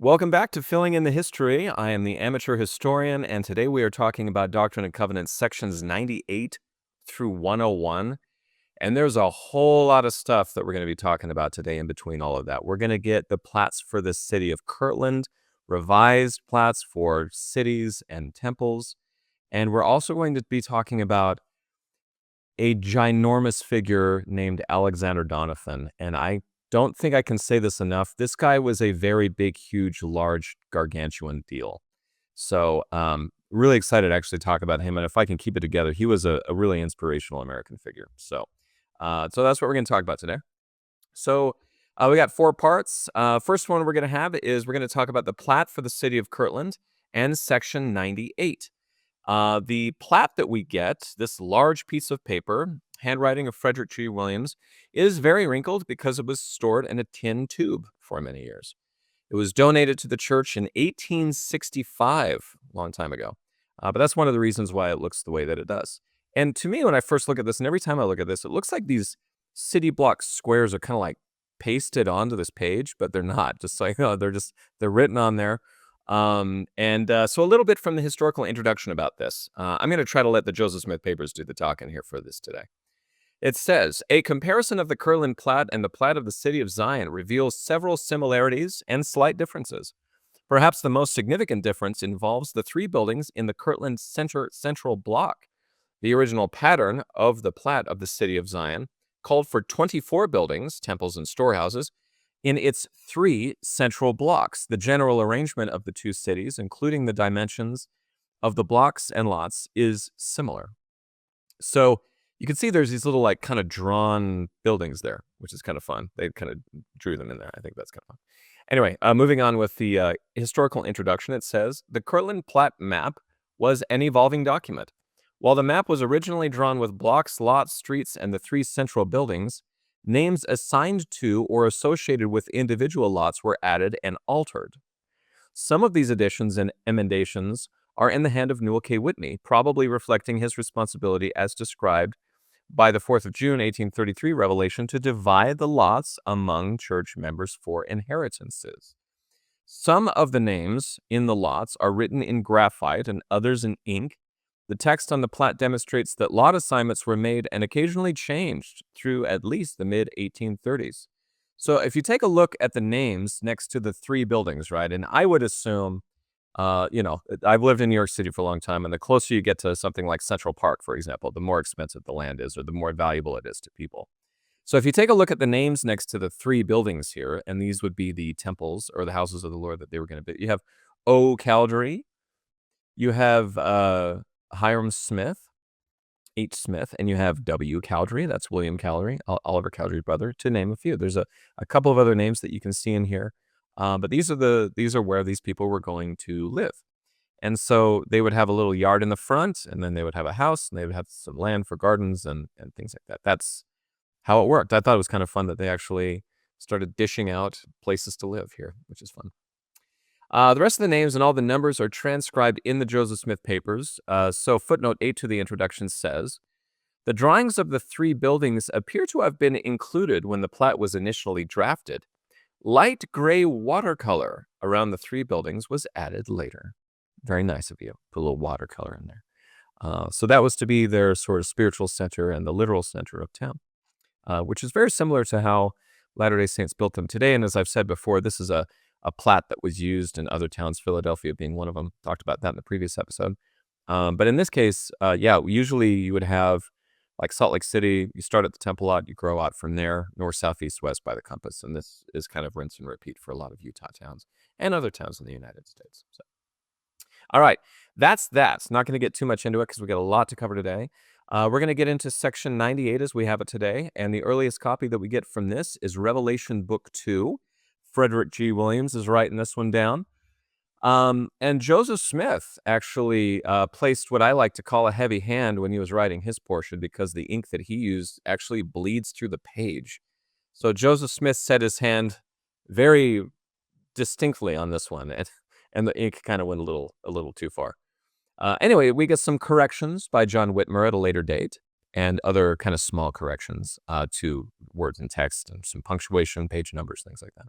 Welcome back to Filling in the History. I am the amateur historian, and today we are talking about Doctrine and Covenants sections 98 through 101. And there's a whole lot of stuff that we're going to be talking about today in between all of that. We're going to get the plats for the city of Kirtland, revised plats for cities and temples, and we're also going to be talking about a ginormous figure named Alexander Doniphan. And I don't think I can say this enough. This guy was a very big, huge, large, gargantuan deal. So really excited to actually talk about him. And if I can keep it together, he was a really inspirational American figure. So that's what we're going to talk about today. So we got 4 parts. First one we're going to have is we're going to talk about the plat for the city of Kirtland and section 98. The plat that we get, this large piece of paper, handwriting of Frederick G. Williams, is very wrinkled because it was stored in a tin tube for many years. It was donated to the church in 1865, a long time ago. But that's one of the reasons why it looks the way that it does. And to me, when I first look at this, and every time I look at this, it looks like these city block squares are kind of like pasted onto this page, but they're not. Just like, they're written on there. So a little bit from the historical introduction about this. I'm going to try to let the Joseph Smith papers do the talking here for this today. It says, a comparison of the Kirtland plat and the plat of the city of Zion reveals several similarities and slight differences. Perhaps the most significant difference involves the 3 buildings in the Kirtland central block. The original pattern of the plat of the city of Zion called for 24 buildings, temples, and storehouses in its 3 central blocks. The general arrangement of the 2 cities, including the dimensions of the blocks and lots, is similar. So you can see there's these little like kind of drawn buildings there, which is kind of fun. They kind of drew them in there. I think that's kind of fun. Anyway, moving on with the historical introduction, it says, the Kirtland plat map was an evolving document. While the map was originally drawn with blocks, lots, streets, and the 3 central buildings, names assigned to or associated with individual lots were added and altered. Some of these additions and emendations are in the hand of Newell K. Whitney, probably reflecting his responsibility as described by the 4th of June, 1833 revelation to divide the lots among church members for inheritances. Some of the names in the lots are written in graphite and others in ink. The text on the plat demonstrates that lot assignments were made and occasionally changed through at least the mid-1830s. So if you take a look at the names next to the 3 buildings, right, and I would assume, I've lived in New York City for a long time, and the closer you get to something like Central Park, for example, the more expensive the land is or the more valuable it is to people. So if you take a look at the names next to the 3 buildings here, and these would be the temples or the houses of the Lord that they were going to build, you have O. Caldry, you have Hiram Smith, H. Smith, and you have W. Cowdery. That's William Cowdery, Oliver Cowdery's brother, to name a few. There's a couple of other names that you can see in here, but these are where these people were going to live. And so they would have a little yard in the front, and then they would have a house, and they would have some land for gardens and things like that. That's how it worked. I thought it was kind of fun that they actually started dishing out places to live here, which is fun. The rest of the names and all the numbers are transcribed in the Joseph Smith papers. So footnote 8 to the introduction says, the drawings of the 3 buildings appear to have been included when the plat was initially drafted. Light gray watercolor around the 3 buildings was added later. Very nice of you. Put a little watercolor in there. So that was to be their sort of spiritual center and the literal center of town, which is very similar to how Latter-day Saints built them today. And as I've said before, this is a plat that was used in other towns, Philadelphia being one of them. Talked about that in the previous episode. But in this case, usually you would have, like Salt Lake City, you start at the temple lot, you grow out from there, north, south, east, west by the compass. And this is kind of rinse and repeat for a lot of Utah towns and other towns in the United States. So, all right, that's that. Not going to get too much into it because we got a lot to cover today. We're going to get into section 98 as we have it today. And the earliest copy that we get from this is Revelation Book 2. Frederick G. Williams is writing this one down. And Joseph Smith actually placed what I like to call a heavy hand when he was writing his portion because the ink that he used actually bleeds through the page. So Joseph Smith set his hand very distinctly on this one, and the ink kind of went a little too far. Anyway, we get some corrections by John Whitmer at a later date and other kind of small corrections to words and text and some punctuation, page numbers, things like that.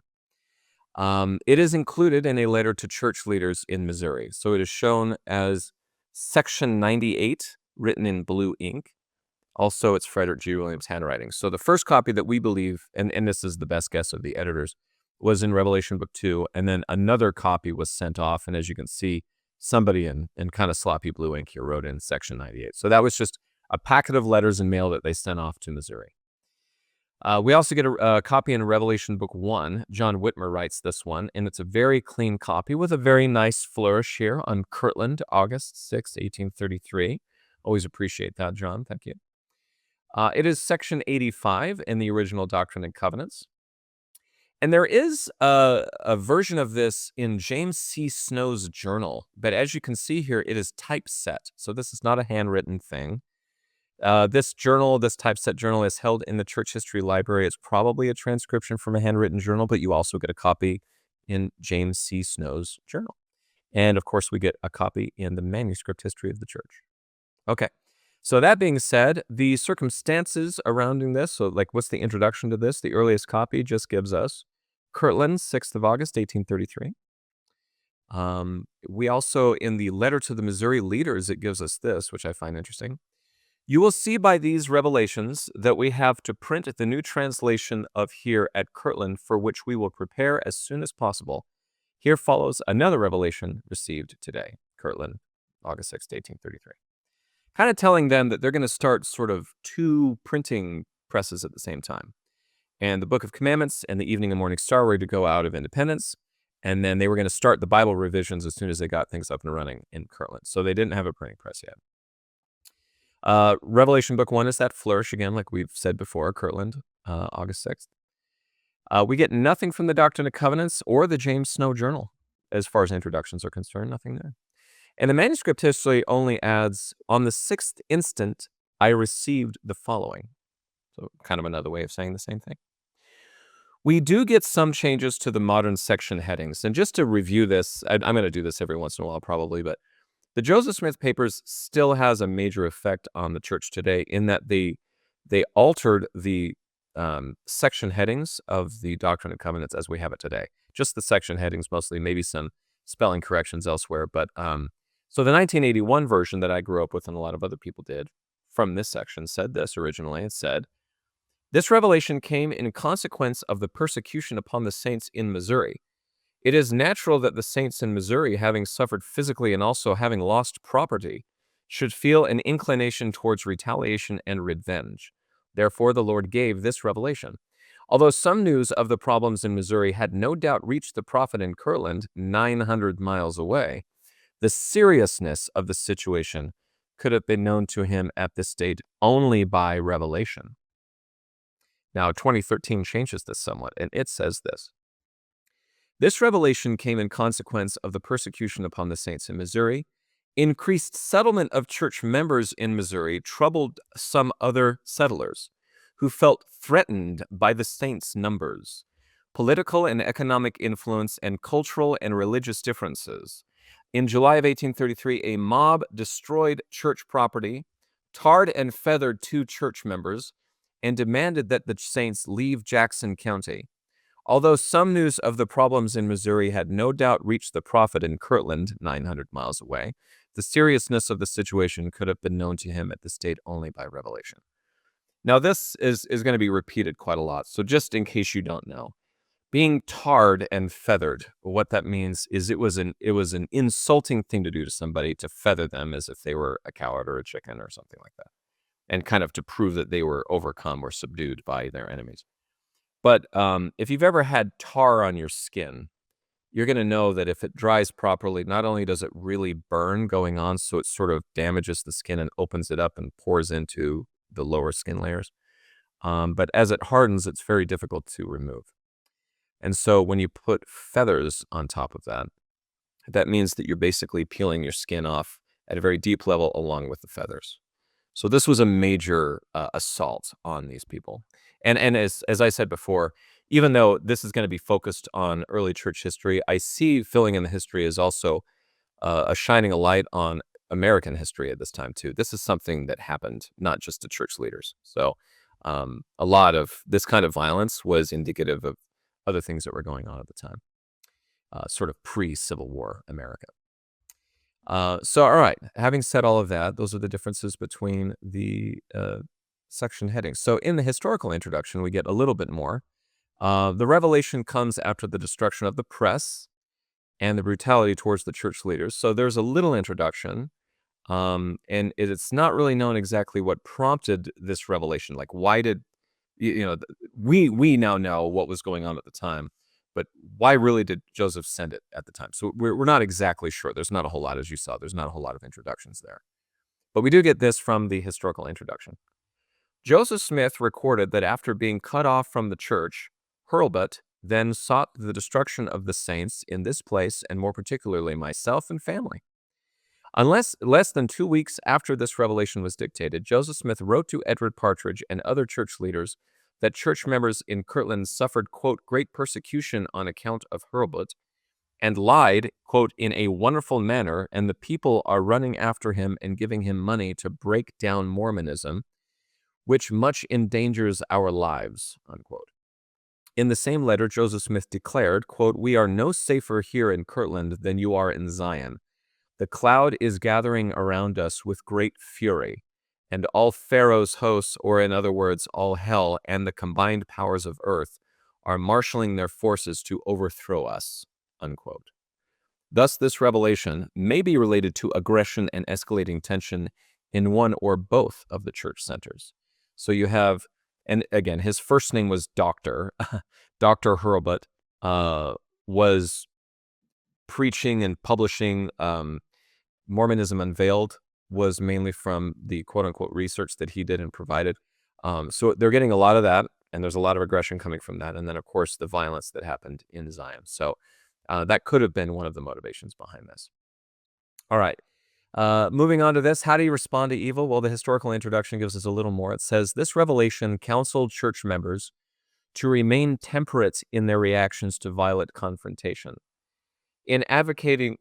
It is included in a letter to church leaders in Missouri. So it is shown as Section 98, written in blue ink. Also, it's Frederick G. Williams' handwriting. So the first copy that we believe, and this is the best guess of the editors, was in Revelation Book 2, and then another copy was sent off. And as you can see, somebody in kind of sloppy blue ink here wrote in Section 98. So that was just a packet of letters and mail that they sent off to Missouri. We also get a copy in Revelation Book 1. John Whitmer writes this one, and it's a very clean copy with a very nice flourish here on Kirtland, August 6, 1833. Always appreciate that, John. Thank you. It is Section 85 in the original Doctrine and Covenants. And there is a version of this in James C. Snow's journal, but as you can see here, it is typeset. So this is not a handwritten thing. This typeset journal is held in the Church History Library. It's probably a transcription from a handwritten journal, but you also get a copy in James C. Snow's journal. And of course, we get a copy in the Manuscript History of the Church. Okay. So that being said, the circumstances surrounding this, so like what's the introduction to this? The earliest copy just gives us Kirtland, 6th of August, 1833. We also, in the letter to the Missouri leaders, it gives us this, which I find interesting. You will see by these revelations that we have to print the new translation of here at Kirtland, for which we will prepare as soon as possible. Here follows another revelation received today, Kirtland, August 6, 1833. Kind of telling them that they're going to start sort of two printing presses at the same time. And the Book of Commandments and the Evening and Morning Star were to go out of independence, and then they were going to start the Bible revisions as soon as they got things up and running in Kirtland. So they didn't have a printing press yet. Revelation Book 1 is that flourish again, like we've said before, Kirtland, August 6th. We get nothing from the Doctrine and Covenants or the James Snow Journal as far as introductions are concerned, nothing there. And the manuscript history only adds, on the 6th instant, I received the following. So kind of another way of saying the same thing. We do get some changes to the modern section headings. And just to review this, I'm going to do this every once in a while probably, but the Joseph Smith Papers still has a major effect on the church today in that they altered the section headings of the Doctrine and Covenants as we have it today. Just the section headings mostly, maybe some spelling corrections elsewhere. But so the 1981 version that I grew up with and a lot of other people did from this section said this originally. It said, this revelation came in consequence of the persecution upon the saints in Missouri. It is natural that the saints in Missouri, having suffered physically and also having lost property, should feel an inclination towards retaliation and revenge. Therefore, the Lord gave this revelation. Although some news of the problems in Missouri had no doubt reached the prophet in Kirtland, 900 miles away, the seriousness of the situation could have been known to him at this date only by revelation. Now, 2013 changes this somewhat, and it says this. This revelation came in consequence of the persecution upon the saints in Missouri. Increased settlement of church members in Missouri troubled some other settlers who felt threatened by the saints' numbers. Political and economic influence and cultural and religious differences. In July of 1833, a mob destroyed church property, tarred and feathered 2 church members, and demanded that the saints leave Jackson County. Although some news of the problems in Missouri had no doubt reached the prophet in Kirtland, 900 miles away, the seriousness of the situation could have been known to him at this date only by revelation. Now, this is going to be repeated quite a lot, so just in case you don't know, being tarred and feathered, what that means is it was an insulting thing to do to somebody, to feather them as if they were a coward or a chicken or something like that, and kind of to prove that they were overcome or subdued by their enemies. But if you've ever had tar on your skin, you're going to know that if it dries properly, not only does it really burn going on, so it sort of damages the skin and opens it up and pours into the lower skin layers, but as it hardens, it's very difficult to remove. And so when you put feathers on top of that, that means that you're basically peeling your skin off at a very deep level along with the feathers. So this was a major assault on these people. And as I said before, even though this is going to be focused on early church history, I see filling in the history is also a shining a light on American history at this time too. This is something that happened not just to church leaders. So a lot of this kind of violence was indicative of other things that were going on at the time. sort of pre-Civil War America. So, all right, having said all of that, those are the differences between the section headings. So in the historical introduction, we get a little bit more. The revelation comes after the destruction of the press and the brutality towards the church leaders. So there's a little introduction, and it's not really known exactly what prompted this revelation. Like, why did, we now know what was going on at the time, but why really did Joseph send it at the time? So we're not exactly sure. There's not a whole lot, as you saw. There's not a whole lot of introductions there. But we do get this from the historical introduction. Joseph Smith recorded that after being cut off from the church, Hurlbut then sought the destruction of the saints in this place, and more particularly myself and family. Unless less than 2 weeks after this revelation was dictated, Joseph Smith wrote to Edward Partridge and other church leaders that church members in Kirtland suffered, quote, great persecution on account of Hurlbut, and lied, quote, in a wonderful manner, and the people are running after him and giving him money to break down Mormonism, which much endangers our lives, unquote. In the same letter, Joseph Smith declared, quote, we are no safer here in Kirtland than you are in Zion. The cloud is gathering around us with great fury, and all Pharaoh's hosts, or in other words, all hell and the combined powers of earth, are marshaling their forces to overthrow us, unquote. Thus, this revelation may be related to aggression and escalating tension in one or both of the church centers. So you have, and again, his first name was Dr. Dr. Hurlbut was preaching and publishing Mormonism Unveiled, was mainly from the quote-unquote research that he did and provided. So they're getting a lot of that, and there's a lot of aggression coming from that. And then, of course, the violence that happened in Zion. So that could have been one of the motivations behind this. All right. Moving on to this, how do you respond to evil? Well, the historical introduction gives us a little more. It says, this revelation counseled church members to remain temperate in their reactions to violent confrontation. It advocated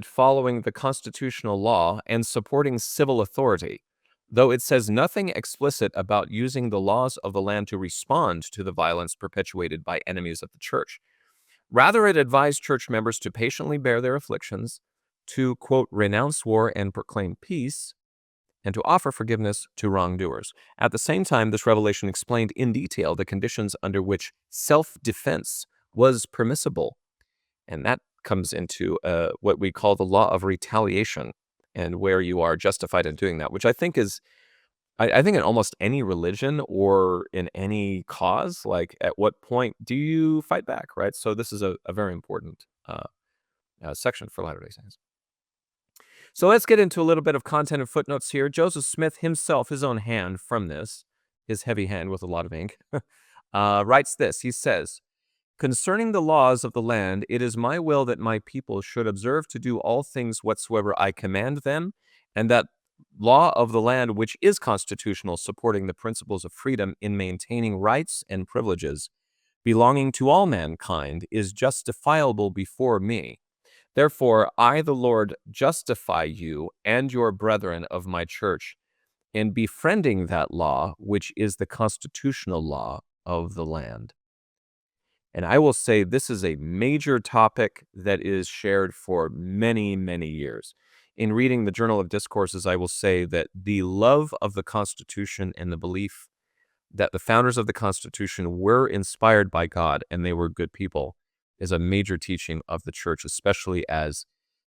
following the constitutional law and supporting civil authority, though it says nothing explicit about using the laws of the land to respond to the violence perpetuated by enemies of the church. Rather, it advised church members to patiently bear their afflictions, to, quote, renounce war and proclaim peace, and to offer forgiveness to wrongdoers. At the same time, this revelation explained in detail the conditions under which self-defense was permissible. And that comes into what we call the law of retaliation, and where you are justified in doing that, which I think is, I think in almost any religion or in any cause, like at what point do you fight back, right? So this is a very important section for Latter-day Saints. So let's get into a little bit of content and footnotes here. Joseph Smith himself, his own hand from this, his heavy hand with a lot of ink, writes this. He says, concerning the laws of the land, it is my will that my people should observe to do all things whatsoever I command them, and that law of the land which is constitutional, supporting the principles of freedom in maintaining rights and privileges belonging to all mankind, is justifiable before me. Therefore, I, the Lord, justify you and your brethren of my church in befriending that law, which is the constitutional law of the land. And I will say this is a major topic that is shared for many, many years. In reading the Journal of Discourses, I will say that the love of the Constitution and the belief that the founders of the Constitution were inspired by God and they were good people is a major teaching of the church, especially as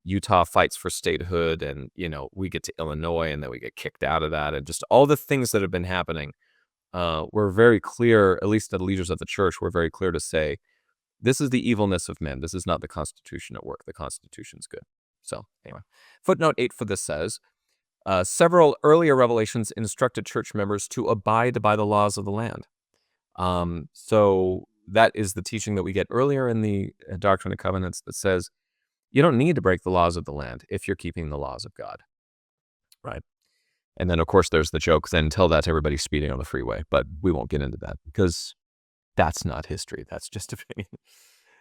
Utah fights for statehood, and, we get to Illinois and then we get kicked out of that, and just all the things that have been happening. We're very clear, at least the leaders of the church, were very clear to say, this is the evilness of men. This is not the Constitution at work. The Constitution's good. So anyway, footnote 8 for this says, several earlier revelations instructed church members to abide by the laws of the land. So that is the teaching that we get earlier in the Doctrine and Covenants that says you don't need to break the laws of the land if you're keeping the laws of God, right? And then, of course, there's the joke, then tell that to everybody speeding on the freeway. But we won't get into that because that's not history. That's just opinion.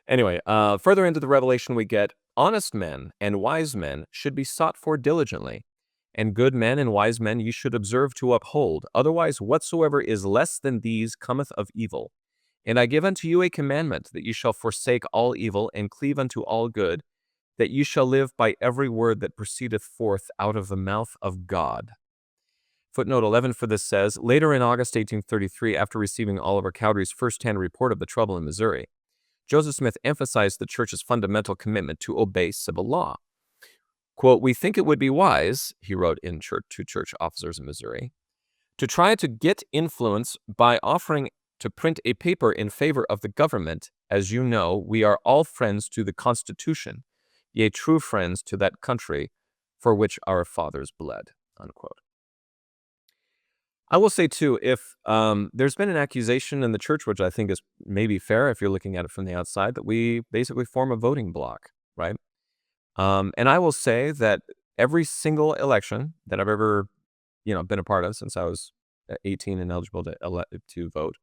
Anyway, further into the revelation, we get honest men and wise men should be sought for diligently, and good men and wise men you should observe to uphold. Otherwise, whatsoever is less than these cometh of evil. And I give unto you a commandment, that ye shall forsake all evil, and cleave unto all good, that ye shall live by every word that proceedeth forth out of the mouth of God. Footnote 11 for this says, later in August 1833, after receiving Oliver Cowdery's first-hand report of the trouble in Missouri, Joseph Smith emphasized the church's fundamental commitment to obey civil law. Quote, we think it would be wise, he wrote to church officers in Missouri, to try to get influence by offering to print a paper in favor of the government. As you know, we are all friends to the Constitution, yea, true friends to that country for which our fathers bled, unquote. I will say, too, if there's been an accusation in the church, which I think is maybe fair if you're looking at it from the outside, that we basically form a voting bloc, right? And I will say that every single election that I've ever, been a part of since I was 18 and eligible to vote,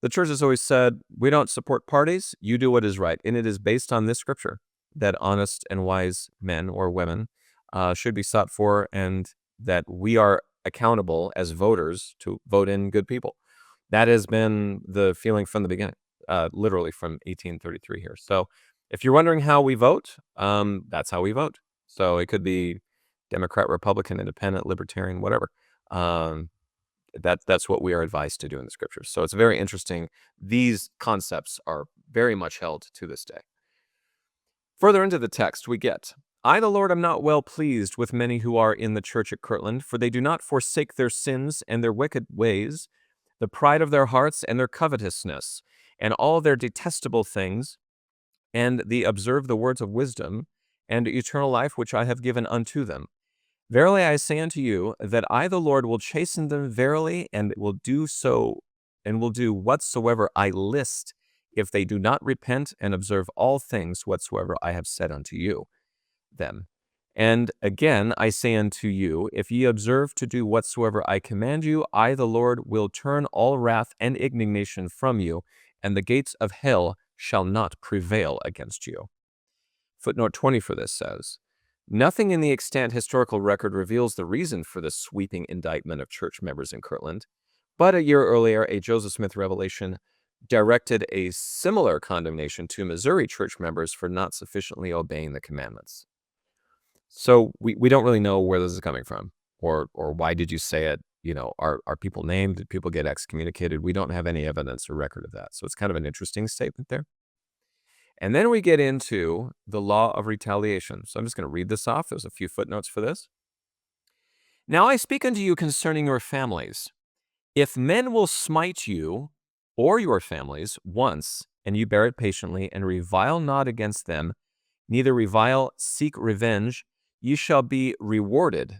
the church has always said, we don't support parties, you do what is right. And it is based on this scripture that honest and wise men or women should be sought for, and that we are accountable as voters to vote in good people. That has been the feeling from the beginning, literally from 1833 here. So if you're wondering how we vote, that's how we vote. So it could be Democrat, Republican, Independent, Libertarian, whatever. That's what we are advised to do in the scriptures. So it's very interesting. These concepts are very much held to this day. Further into the text, we get, I, the Lord, am not well pleased with many who are in the church at Kirtland, for they do not forsake their sins and their wicked ways, the pride of their hearts and their covetousness, and all their detestable things, and they observe the words of wisdom and eternal life which I have given unto them. Verily I say unto you, that I, the Lord, will chasten them verily, and will do so, and will do whatsoever I list, if they do not repent and observe all things whatsoever I have said unto you. Them. And again, I say unto you, if ye observe to do whatsoever I command you, I, the Lord, will turn all wrath and indignation from you, and the gates of hell shall not prevail against you. Footnote 20 for this says, nothing in the extant historical record reveals the reason for this sweeping indictment of church members in Kirtland, but a year earlier, a Joseph Smith revelation directed a similar condemnation to Missouri church members for not sufficiently obeying the commandments. So we don't really know where this is coming from, or why did you say it? Are people named? Did people get excommunicated? We don't have any evidence or record of that. So it's kind of an interesting statement there. And then we get into the law of retaliation. So I'm just going to read this off. There's a few footnotes for this. Now I speak unto you concerning your families. If men will smite you or your families once, and you bear it patiently, and revile not against them, neither revile, seek revenge, ye shall be rewarded.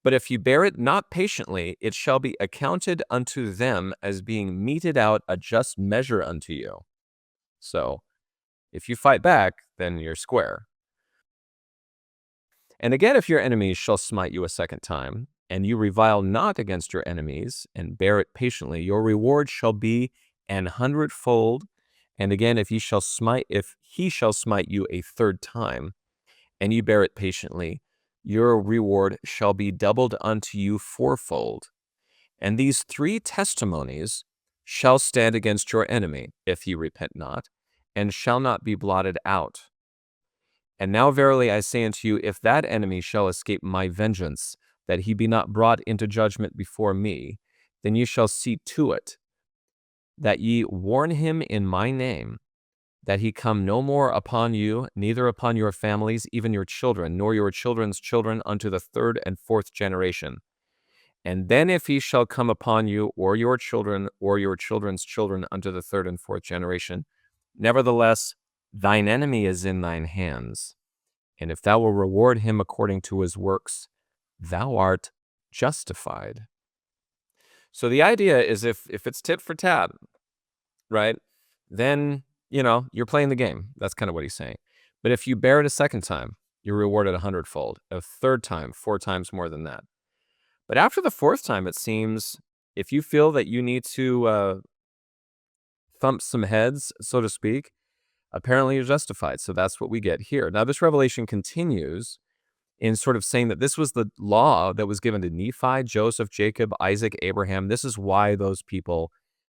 But if you bear it not patiently, it shall be accounted unto them as being meted out a just measure unto you. So, if you fight back, then you're square. And again, if your enemies shall smite you a second time, and you revile not against your enemies, and bear it patiently, your reward shall be 100-fold. And again, if he shall smite you a third time, and you bear it patiently, your reward shall be doubled unto you 4-fold. And these 3 testimonies shall stand against your enemy, if ye repent not, and shall not be blotted out. And now verily I say unto you, if that enemy shall escape my vengeance, that he be not brought into judgment before me, then ye shall see to it, that ye warn him in my name, that he come no more upon you, neither upon your families, even your children, nor your children's children, unto the 3rd and 4th generation. And then if he shall come upon you, or your children, or your children's children, unto the 3rd and 4th generation, nevertheless, thine enemy is in thine hands. And if thou will reward him according to his works, thou art justified. So the idea is if it's tit for tat, right, then, you're playing the game. That's kind of what he's saying. But if you bear it a second time, you're rewarded 100-fold. A third time, 4 times more than that. But after the 4th time, it seems, if you feel that you need to thump some heads, so to speak, apparently you're justified. So that's what we get here. Now, this revelation continues in sort of saying that this was the law that was given to Nephi, Joseph, Jacob, Isaac, Abraham. This is why those people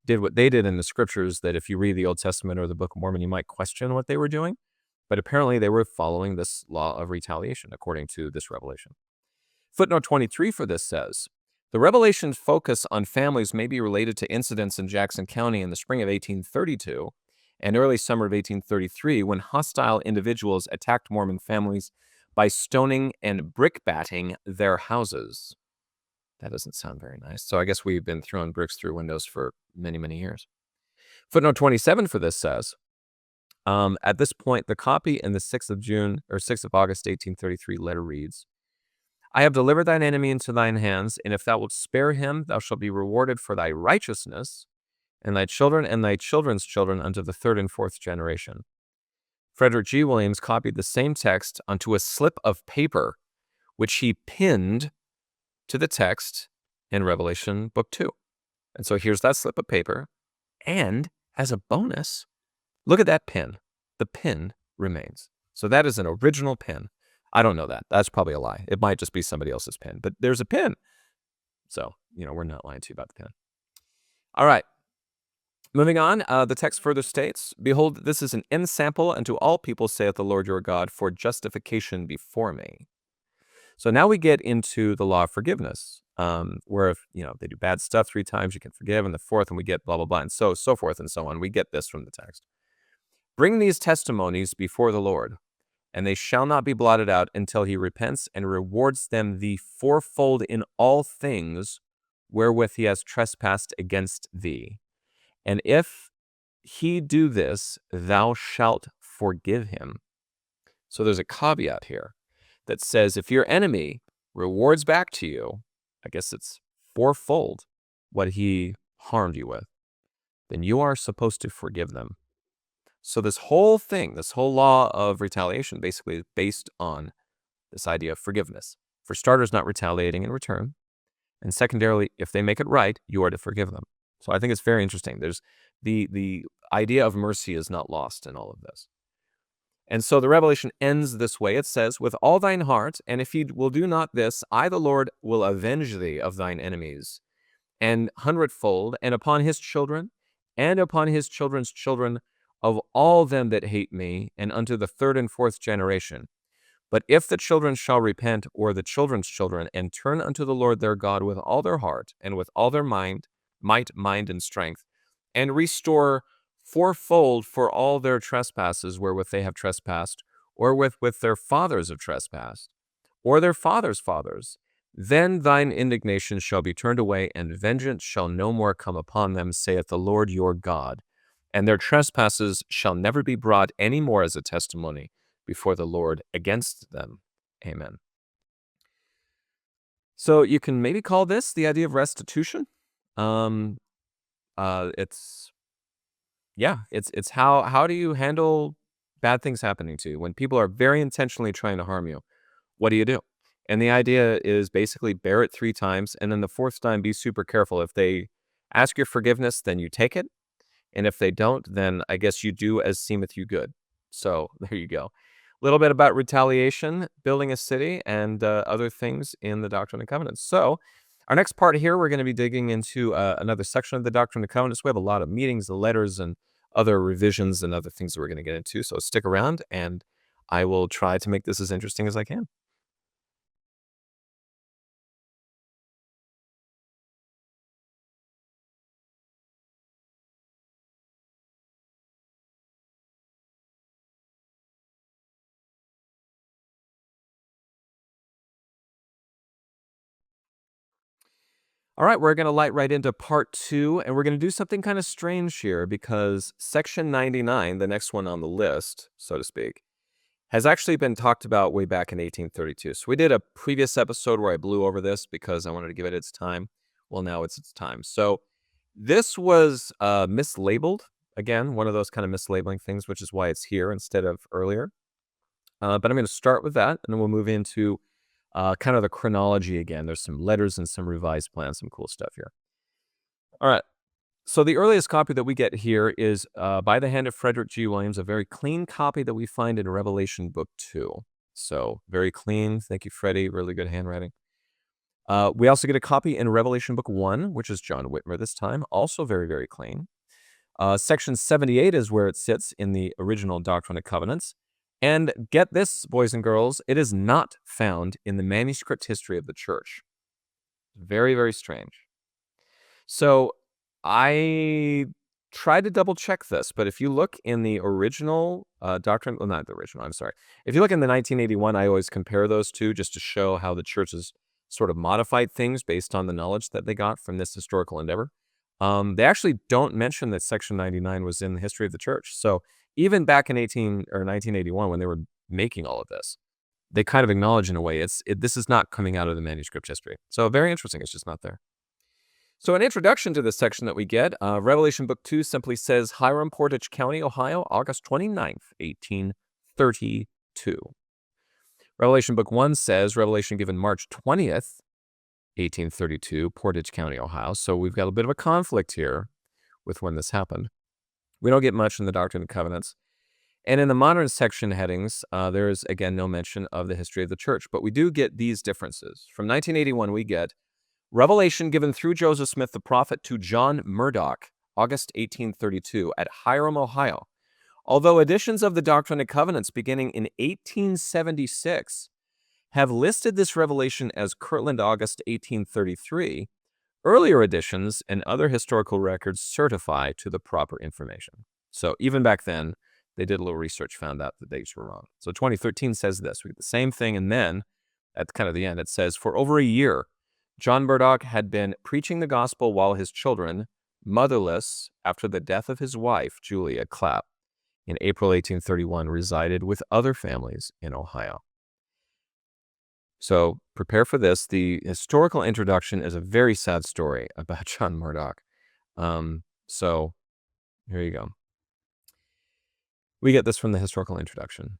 did what they did in the scriptures, that if you read the Old Testament or the Book of Mormon, you might question what they were doing. But apparently they were following this law of retaliation, according to this revelation. Footnote 23 for this says, the revelation's focus on families may be related to incidents in Jackson County in the spring of 1832 and early summer of 1833 when hostile individuals attacked Mormon families by stoning and brickbatting their houses. That doesn't sound very nice. So I guess we've been throwing bricks through windows for many, many years. Footnote 27 for this says, at this point, the copy in the 6th of June or 6th of August, 1833 letter reads, I have delivered thine enemy into thine hands, and if thou wilt spare him, thou shalt be rewarded for thy righteousness, and thy children and thy children's children unto the 3rd and 4th generation. Frederick G. Williams copied the same text onto a slip of paper, which he pinned to the text in Revelation Book 2. And so here's that slip of paper, and as a bonus, look at that pin. The pin remains. So that is an original pin. I don't know that. That's probably a lie. It might just be somebody else's pin, but there's a pin. So, we're not lying to you about the pin. All right. Moving on, the text further states, behold, this is an ensample unto all people, saith the Lord your God, for justification before me. So now we get into the law of forgiveness, where if, they do bad stuff 3 times, you can forgive, and the 4th, and we get blah, blah, blah, and so forth and so on. We get this from the text. Bring these testimonies before the Lord, and they shall not be blotted out until he repents and rewards them the fourfold in all things wherewith he has trespassed against thee. And if he do this, thou shalt forgive him. So there's a caveat here that says if your enemy rewards back to you, I guess it's fourfold what he harmed you with, then you are supposed to forgive them. So this whole thing, this whole law of retaliation basically is based on this idea of forgiveness. For starters, not retaliating in return. And secondarily, if they make it right, you are to forgive them. So I think it's very interesting. There's the idea of mercy is not lost in all of this. And so the revelation ends this way. It says, with all thine heart, and if he will do not this, I, the Lord, will avenge thee of thine enemies, and 100-fold, and upon his children, and upon his children's children, of all them that hate me, and unto the 3rd and 4th generation. But if the children shall repent, or the children's children, and turn unto the Lord their God with all their heart, and with all their might, and strength, and restore fourfold for all their trespasses wherewith they have trespassed, or with their fathers have trespassed, or their fathers' fathers, then thine indignation shall be turned away, and vengeance shall no more come upon them, saith the Lord your God. And their trespasses shall never be brought any more as a testimony before the Lord against them. Amen. So you can maybe call this the idea of restitution. It's how do you handle bad things happening to you when people are very intentionally trying to harm you? What do you do? And the idea is basically bear it 3 times, and then the 4th time be super careful. If they ask your forgiveness, then you take it. And if they don't, then I guess you do as seemeth you good. So there you go. A little bit about retaliation, building a city, and other things in the Doctrine and Covenants. So our next part here, we're going to be digging into another section of the Doctrine and Covenants. We have a lot of meetings, the letters, and other revisions and other things that we're going to get into. So stick around, and I will try to make this as interesting as I can. All right, we're going to light right into part 2, and we're going to do something kind of strange here because section 99, the next one on the list, so to speak, has actually been talked about way back in 1832. So we did a previous episode where I blew over this because I wanted to give it its time. Well, now it's its time. So this was mislabeled. Again, one of those kind of mislabeling things, which is why it's here instead of earlier. But I'm going to start with that, and then we'll move into kind of the chronology again. There's some letters and some revised plans, some cool stuff here. All right. So the earliest copy that we get here is by the hand of Frederick G. Williams, a very clean copy that we find in Revelation Book 2. So very clean. Thank you, Freddie. Really good handwriting. We also get a copy in Revelation Book 1, which is John Whitmer this time, also very, very clean. Section 78 is where it sits in the original Doctrine and Covenants. And get this, boys and girls, it is not found in the manuscript history of the church. Very, very strange. So I tried to double check this, but if you look in the original doctrine, well, not the original, I'm sorry. If you look in the 1981, I always compare those two just to show how the church has sort of modified things based on the knowledge that they got from this historical endeavor. They actually don't mention that Section 99 was in the history of the church. So even back in 1981, when they were making all of this, they kind of acknowledge in a way this is not coming out of the manuscript history. So very interesting. It's just not there. So an introduction to this section that we get, Revelation Book 2 simply says, Hiram, Portage County, Ohio, August 29th, 1832. Revelation Book 1 says, revelation given March 20th, 1832, Portage County, Ohio. So we've got a bit of a conflict here with when this happened. We don't get much in the Doctrine and Covenants. And in the modern section headings, there is, again, no mention of the history of the church. But we do get these differences. From 1981, we get revelation given through Joseph Smith the prophet to John Murdoch, August 1832, at Hiram, Ohio. Although editions of the Doctrine and Covenants beginning in 1876 have listed this revelation as Kirtland, August 1833, earlier editions and other historical records certify to the proper information. So even back then, they did a little research, found out the dates were wrong. So 2013 says this. We get the same thing, and then at kind of the end, it says, for over a year, John Murdoch had been preaching the gospel while his children, motherless after the death of his wife, Julia Clapp, in April 1831, resided with other families in Ohio. So prepare for this. The historical introduction is a very sad story about John Murdoch. So here you go. We get this from the historical introduction.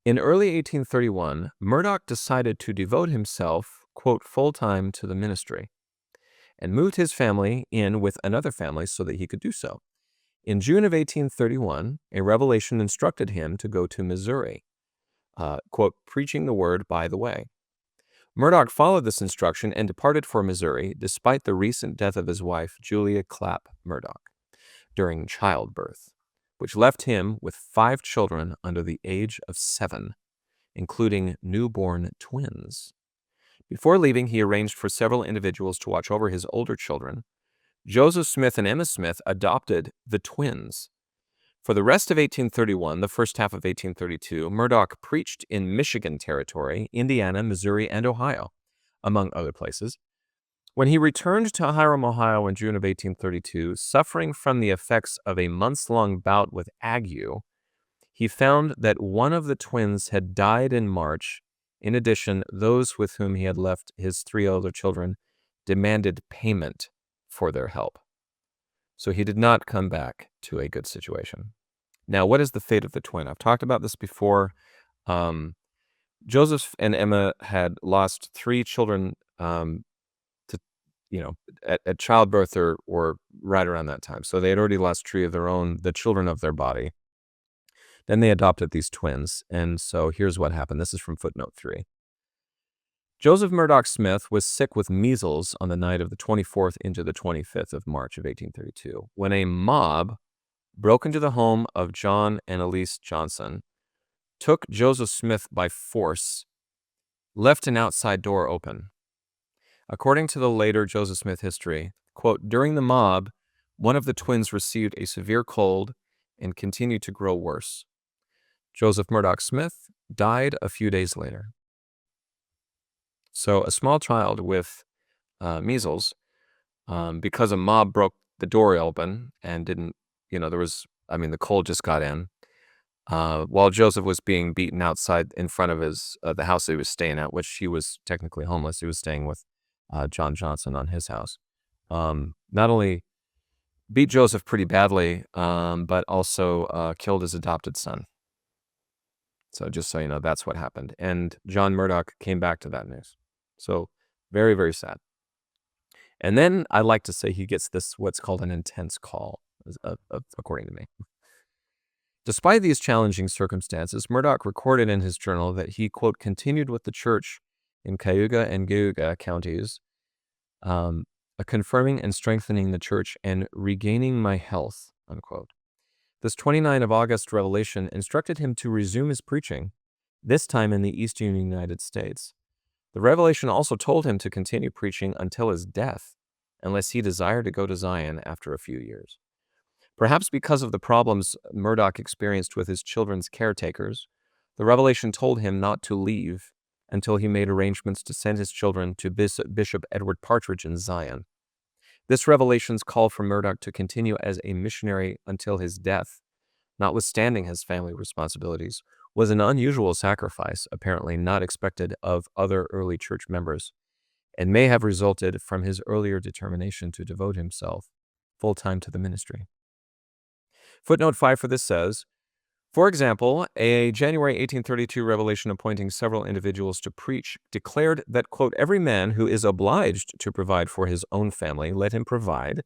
In early 1831, Murdoch decided to devote himself, quote, full-time to the ministry, and moved his family in with another family so that he could do so. In June of 1831, a revelation instructed him to go to Missouri, quote, preaching the word by the way. Murdoch followed this instruction and departed for Missouri despite the recent death of his wife, Julia Clapp Murdoch, during childbirth, which left him with 5 children under the age of 7, including newborn twins. Before leaving, he arranged for several individuals to watch over his older children. Joseph Smith and Emma Smith adopted the twins. For the rest of 1831, the first half of 1832, Murdoch preached in Michigan Territory, Indiana, Missouri, and Ohio, among other places. When he returned to Hiram, Ohio in June of 1832, suffering from the effects of a months-long bout with ague, he found that one of the twins had died in March. In addition, those with whom he had left his 3 older children demanded payment for their help. So he did not come back to a good situation. Now, what is the fate of the twin? I've talked about this before. Joseph and Emma had lost 3 children at childbirth or right around that time. So they had already lost 3 of their own, the children of their body. Then they adopted these twins. And so here's what happened. This is from footnote 3. Joseph Murdoch Smith was sick with measles on the night of the 24th into the 25th of March of 1832, when a mob broke into the home of John and Elise Johnson, took Joseph Smith by force, left an outside door open. According to the later Joseph Smith history, quote, during the mob, one of the twins received a severe cold and continued to grow worse. Joseph Murdoch Smith died a few days later. So a small child with measles, because a mob broke the door open and didn't, the cold just got in, while Joseph was being beaten outside in front of the house that he was staying at, which he was technically homeless. He was staying with John Johnson on his house. Not only beat Joseph pretty badly, but also killed his adopted son. So just so you know, that's what happened. And John Murdoch came back to that news. So very, very sad. And then I like to say he gets what's called an intense call, according to me. Despite these challenging circumstances, Murdoch recorded in his journal that he, quote, continued with the church in Cayuga and Geauga counties confirming and strengthening the church and regaining my health, unquote. This 29 of August revelation instructed him to resume his preaching, this time in the eastern United States. The revelation also told him to continue preaching until his death, unless he desired to go to Zion after a few years. Perhaps because of the problems Murdoch experienced with his children's caretakers, the revelation told him not to leave until he made arrangements to send his children to Bishop Edward Partridge in Zion. This revelation's call for Murdoch to continue as a missionary until his death, notwithstanding his family responsibilities, was an unusual sacrifice, apparently not expected of other early church members, and may have resulted from his earlier determination to devote himself full-time to the ministry. Footnote 5 for this says, for example, a January 1832 revelation appointing several individuals to preach declared that, quote, every man who is obliged to provide for his own family, let him provide,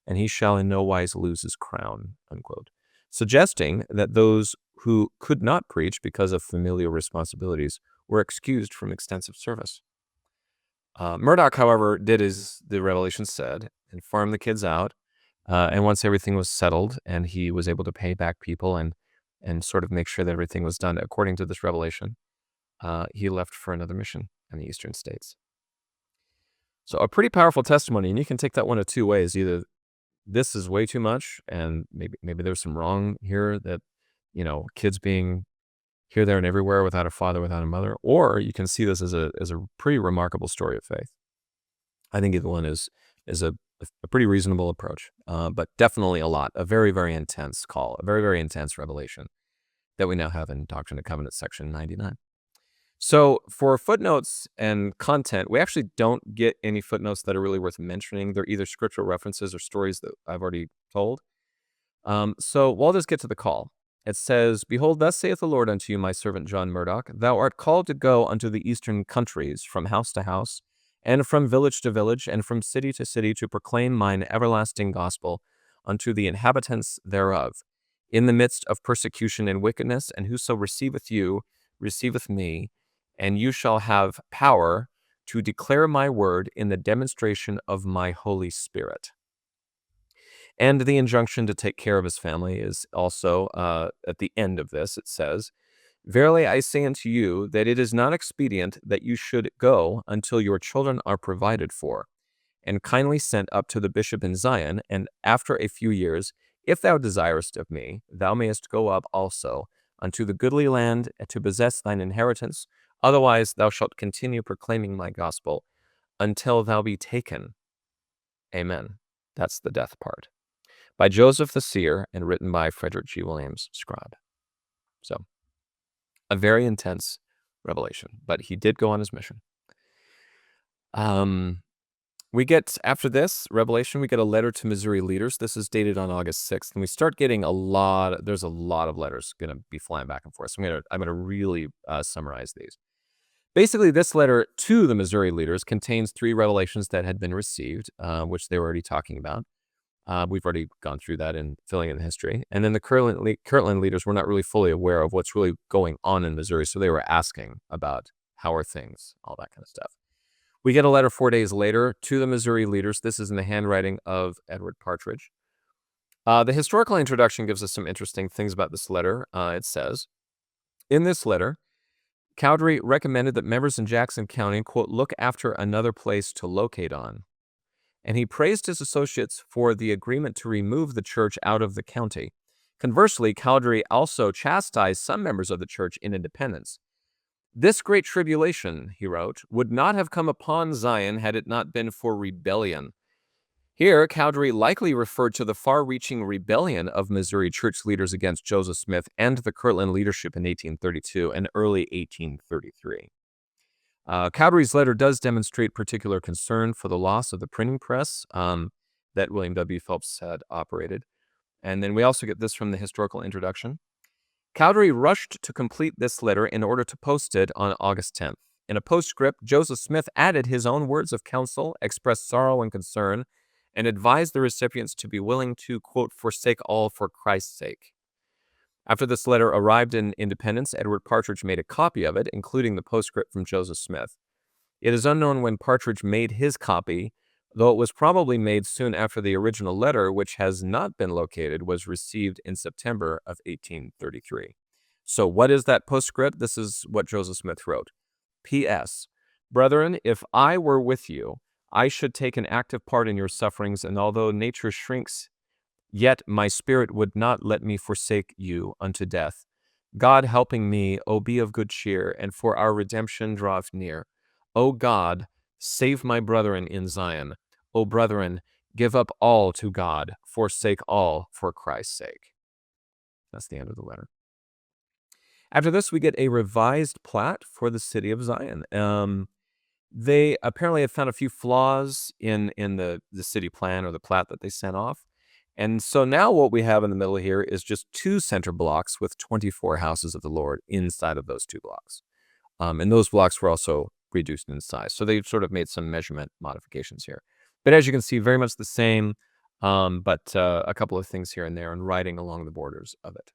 and he shall in no wise lose his crown, unquote, suggesting that those who could not preach because of familial responsibilities were excused from extensive service. Murdoch, however, did as the revelation said and farmed the kids out. And once everything was settled and he was able to pay back people and sort of make sure that everything was done according to this revelation, he left for another mission in the eastern states. So a pretty powerful testimony, and you can take that one of two ways. Either this is way too much, and maybe there's some wrong here that, kids being here, there, and everywhere without a father, without a mother, or you can see this as a pretty remarkable story of faith. I think either one is a pretty reasonable approach, but definitely a very, very intense call, a very, very intense revelation that we now have in Doctrine and Covenants section 99. So for footnotes and content, we actually don't get any footnotes that are really worth mentioning. They're either scriptural references or stories that I've already told. So we'll just get to the call. It says, behold, thus saith the Lord unto you, my servant John Murdoch, thou art called to go unto the eastern countries, from house to house, and from village to village, and from city to city, to proclaim mine everlasting gospel unto the inhabitants thereof, in the midst of persecution and wickedness, and whoso receiveth you, receiveth me, and you shall have power to declare my word in the demonstration of my Holy Spirit. And the injunction to take care of his family is also at the end of this. It says, verily I say unto you that it is not expedient that you should go until your children are provided for, and kindly sent up to the bishop in Zion, and after a few years, if thou desirest of me, thou mayest go up also unto the goodly land to possess thine inheritance. Otherwise thou shalt continue proclaiming my gospel until thou be taken. Amen. That's the death part. By Joseph the Seer and written by Frederick G. Williams, scribe. So, a very intense revelation, but he did go on his mission. We get, after this revelation, we get a letter to Missouri leaders. This is dated on August 6th, and we start getting there's a lot of letters going to be flying back and forth. So I'm going to really summarize these. Basically, this letter to the Missouri leaders contains 3 revelations that had been received, which they were already talking about. We've already gone through that in filling in the history. And then the Kirtland leaders were not really fully aware of what's really going on in Missouri, so they were asking about how are things, all that kind of stuff. We get a letter 4 days later to the Missouri leaders. This is in the handwriting of Edward Partridge. The historical introduction gives us some interesting things about this letter. It says, in this letter, Cowdery recommended that members in Jackson County, quote, look after another place to locate on. And he praised his associates for the agreement to remove the church out of the county. Conversely, Cowdery also chastised some members of the church in independence. This great tribulation, he wrote, would not have come upon Zion had it not been for rebellion. Here, Cowdery likely referred to the far-reaching rebellion of Missouri church leaders against Joseph Smith and the Kirtland leadership in 1832 and early 1833. Cowdery's letter does demonstrate particular concern for the loss of the printing press that William W. Phelps had operated. And then we also get this from the historical introduction. Cowdery rushed to complete this letter in order to post it on August 10th. In a postscript, Joseph Smith added his own words of counsel, expressed sorrow and concern, and advised the recipients to be willing to, quote, forsake all for Christ's sake. After this letter arrived in Independence, Edward Partridge made a copy of it, including the postscript from Joseph Smith. It is unknown when Partridge made his copy, though it was probably made soon after the original letter, which has not been located, was received in September of 1833. So what is that postscript? This is what Joseph Smith wrote. P.S. Brethren, if I were with you, I should take an active part in your sufferings, and although nature shrinks, yet my spirit would not let me forsake you unto death. God helping me, O be of good cheer, and for our redemption draweth near. O God, save my brethren in Zion. O brethren, give up all to God, forsake all for Christ's sake. That's the end of the letter. After this, we get a revised plat for the city of Zion. They apparently have found a few flaws in the city plan or the plat that they sent off. And so now what we have in the middle here is just 2 center blocks with 24 houses of the Lord inside of those 2 blocks. And those blocks were also reduced in size. So they sort of made some measurement modifications here. But as you can see, very much the same, but a couple of things here and there and writing along the borders of it.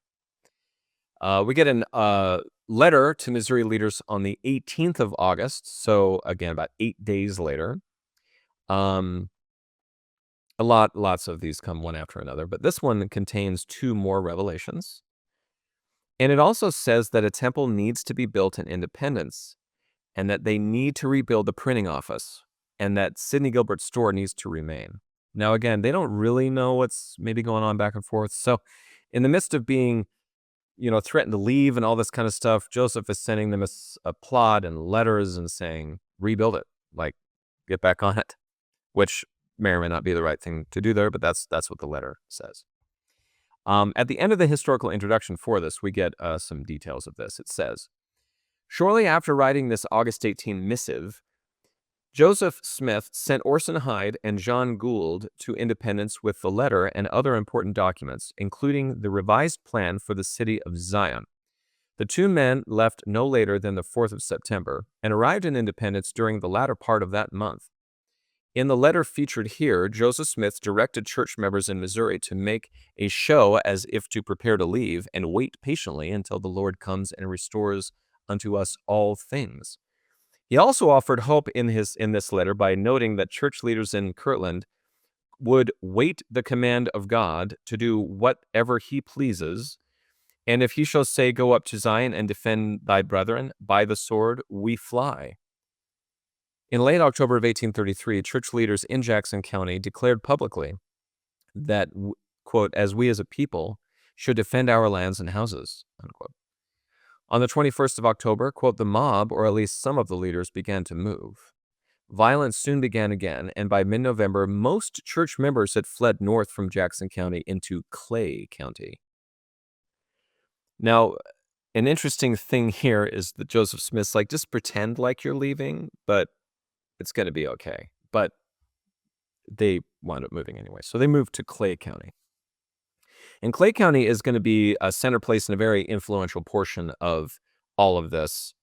We get a letter to Missouri leaders on the 18th of August. So again, about 8 days later. Lots of these come one after another, but this one contains 2 more revelations. And it also says that a temple needs to be built in Independence, and that they need to rebuild the printing office, and that Sidney Gilbert's store needs to remain. Now, again, they don't really know what's maybe going on back and forth. So in the midst of being, threatened to leave and all this kind of stuff, Joseph is sending them a plot and letters and saying, rebuild it, like, get back on it, which may or may not be the right thing to do there, but that's what the letter says. At the end of the historical introduction for this, we get some details of this. It says, shortly after writing this August 18 missive, Joseph Smith sent Orson Hyde and John Gould to Independence with the letter and other important documents, including the revised plan for the city of Zion. The 2 men left no later than the 4th of September and arrived in Independence during the latter part of that month. In the letter featured here, Joseph Smith directed church members in Missouri to make a show as if to prepare to leave and wait patiently until the Lord comes and restores unto us all things. He also offered hope in this letter by noting that church leaders in Kirtland would wait the command of God to do whatever he pleases, and if he shall say, go up to Zion and defend thy brethren, by the sword we fly. In late October of 1833, church leaders in Jackson County declared publicly that, quote, as we as a people should defend our lands and houses, unquote. On the 21st of October, quote, the mob, or at least some of the leaders, began to move. Violence soon began again, and by mid-November, most church members had fled north from Jackson County into Clay County. Now, an interesting thing here is that Joseph Smith's like, just pretend like you're leaving, but it's going to be okay. But they wound up moving anyway. So they moved to Clay County. And Clay County is going to be a center place and a very influential portion of all of this,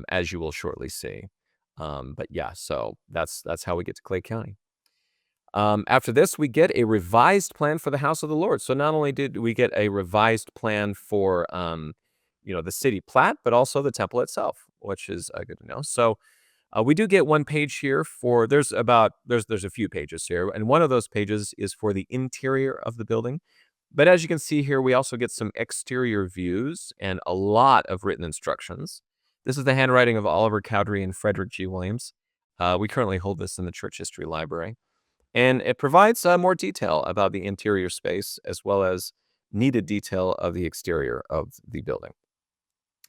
as you will shortly see. But yeah, so that's how we get to Clay County. After this, we get a revised plan for the house of the Lord. So not only did we get a revised plan for, the city plat, but also the temple itself, which is good to know. So we do get one page here for, there's a few pages here, and one of those pages is for the interior of the building. But as you can see here, we also get some exterior views and a lot of written instructions. This is the handwriting of Oliver Cowdery and Frederick G. Williams. We currently hold this in the Church History Library. And it provides more detail about the interior space as well as needed detail of the exterior of the building.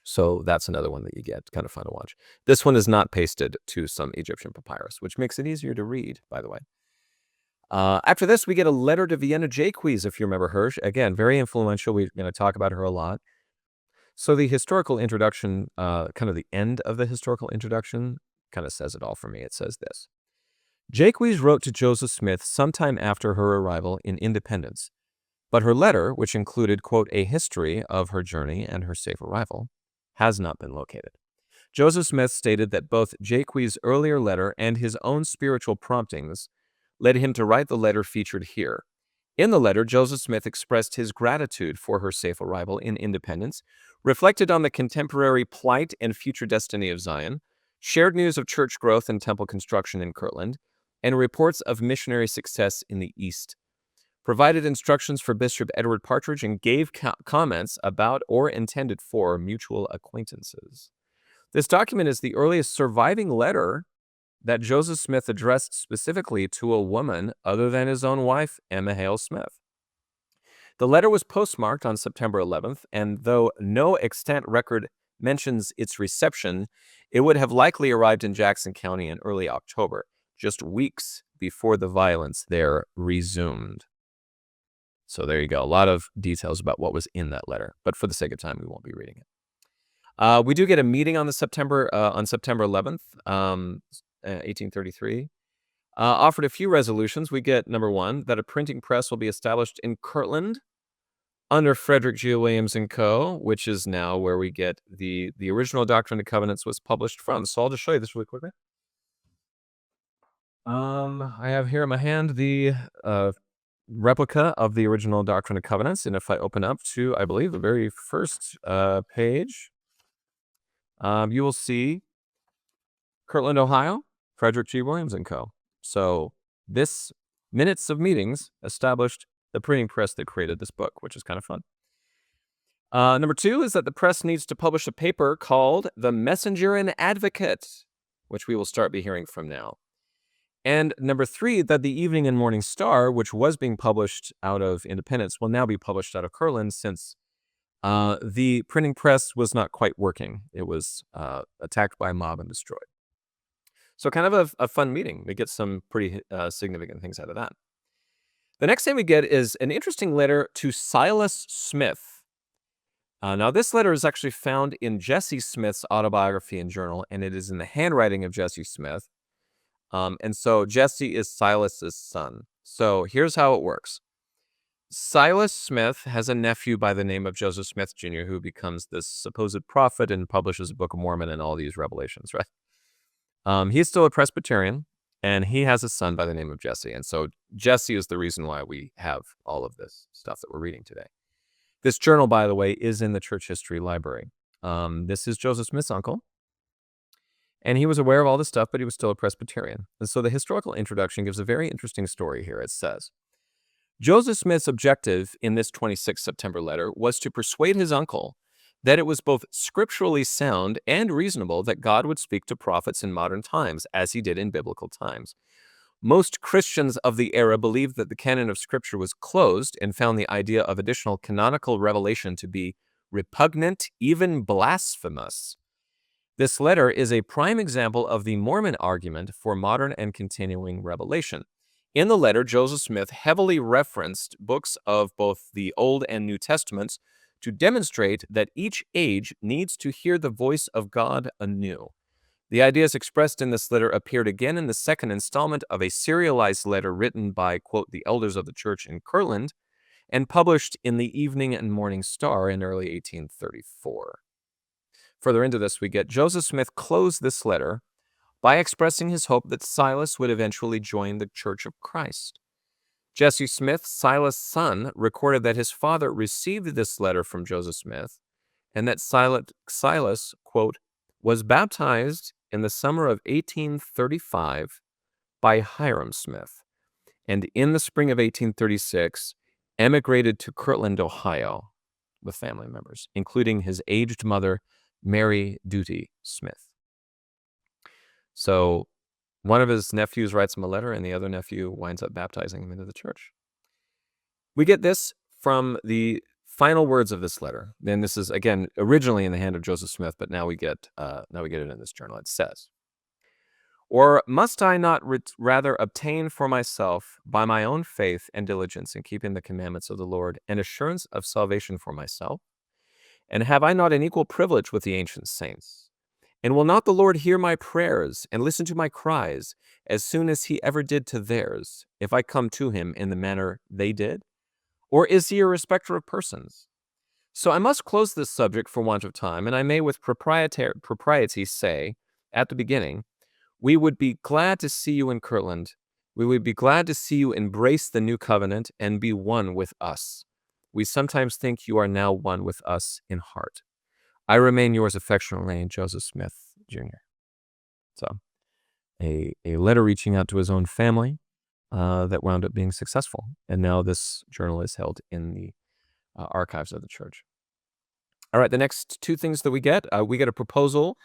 So that's another one that you get. Kind of fun to watch. This one is not pasted to some Egyptian papyrus, which makes it easier to read, by the way. After this, we get a letter to Vienna Jaques, if you remember her. Again, very influential. We're going to talk about her a lot. So the historical introduction, kind of the end of the historical introduction, kind of says it all for me. It says this. Jaques wrote to Joseph Smith sometime after her arrival in Independence, but her letter, which included, quote, a history of her journey and her safe arrival, has not been located. Joseph Smith stated that both Jaques' earlier letter and his own spiritual promptings led him to write the letter featured here. In the letter, Joseph Smith expressed his gratitude for her safe arrival in Independence, reflected on the contemporary plight and future destiny of Zion, shared news of church growth and temple construction in Kirtland, and reports of missionary success in the East. Provided instructions for Bishop Edward Partridge and gave comments about or intended for mutual acquaintances. This document is the earliest surviving letter that Joseph Smith addressed specifically to a woman other than his own wife, Emma Hale Smith. The letter was postmarked on September 11th, and though no extant record mentions its reception, it would have likely arrived in Jackson County in early October, just weeks before the violence there resumed. So there you go. A lot of details about what was in that letter, but for the sake of time, we won't be reading it. We do get a meeting on September 11th, 1833. Offered a few resolutions. We get, number one, that a printing press will be established in Kirtland under Frederick G. Williams & Co., which is now where we get the original Doctrine and Covenants was published from. So I'll just show you this really quickly. I have here in my hand the replica of the original Doctrine and Covenants, and if I open up to, I believe, the very first page, you will see Kirtland, Ohio, Frederick G. Williams & Co. So this minutes of meetings established the printing press that created this book, which is kind of fun. Number two is that the press needs to publish a paper called The Messenger and Advocate, which we will start be hearing from now. And number three, that the Evening and Morning Star, which was being published out of Independence, will now be published out of Kirtland since the printing press was not quite working. It was attacked by a mob and destroyed. So kind of a fun meeting. We get some pretty significant things out of that. The next thing we get is an interesting letter to Silas Smith. Now, this letter is actually found in Jesse Smith's autobiography and journal, and it is in the handwriting of Jesse Smith. And so Jesse is Silas's son. So here's how it works. Silas Smith has a nephew by the name of Joseph Smith Jr., who becomes this supposed prophet and publishes the Book of Mormon and all these revelations, right? He's still a Presbyterian, and he has a son by the name of Jesse. And so Jesse is the reason why we have all of this stuff that we're reading today. This journal, by the way, is in the Church History Library. This is Joseph Smith's uncle. And he was aware of all this stuff, but he was still a Presbyterian. And so the historical introduction gives a very interesting story here. It says, Joseph Smith's objective in this 26 September letter was to persuade his uncle that it was both scripturally sound and reasonable that God would speak to prophets in modern times, as he did in biblical times. Most Christians of the era believed that the canon of Scripture was closed and found the idea of additional canonical revelation to be repugnant, even blasphemous. This letter is a prime example of the Mormon argument for modern and continuing revelation. In the letter, Joseph Smith heavily referenced books of both the Old and New Testaments to demonstrate that each age needs to hear the voice of God anew. The ideas expressed in this letter appeared again in the second installment of a serialized letter written by, quote, the elders of the church in Kirtland and published in the Evening and Morning Star in early 1834. Further into this, we get Joseph Smith closed this letter by expressing his hope that Silas would eventually join the Church of Christ. Jesse Smith, Silas' son, recorded that his father received this letter from Joseph Smith and that Silas, quote, was baptized in the summer of 1835 by Hiram Smith, and in the spring of 1836 emigrated to Kirtland, Ohio, with family members, including his aged mother, Mary Duty Smith. So one of his nephews writes him a letter, and the other nephew winds up baptizing him into the church. We get this from the final words of this letter. Then this is, again, originally in the hand of Joseph Smith, but now we get it in this journal. It says, or must I not rather obtain for myself by my own faith and diligence in keeping the commandments of the Lord an assurance of salvation for myself? And have I not an equal privilege with the ancient saints? And will not the Lord hear my prayers and listen to my cries as soon as he ever did to theirs, if I come to him in the manner they did? Or is he a respecter of persons? So I must close this subject for want of time, and I may with propriety say, at the beginning, we would be glad to see you in Kirtland. We would be glad to see you embrace the new covenant and be one with us. We sometimes think you are now one with us in heart. I remain yours affectionately, Joseph Smith, Jr. So a letter reaching out to his own family that wound up being successful. And now this journal is held in the archives of the church. All right, the next two things that we get a proposal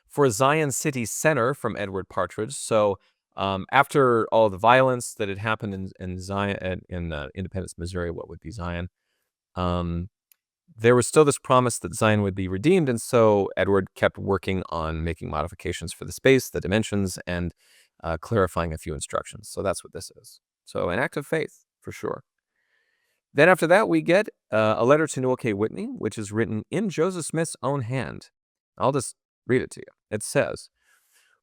for Zion City Center from Edward Partridge. So after all the violence that had happened in Zion, in Independence, Missouri, what would be Zion, there was still this promise that Zion would be redeemed, and so Edward kept working on making modifications for the space, the dimensions, and clarifying a few instructions. So that's what this is. So an act of faith, for sure. Then after that, we get a letter to Newell K. Whitney, which is written in Joseph Smith's own hand. I'll just read it to you. It says,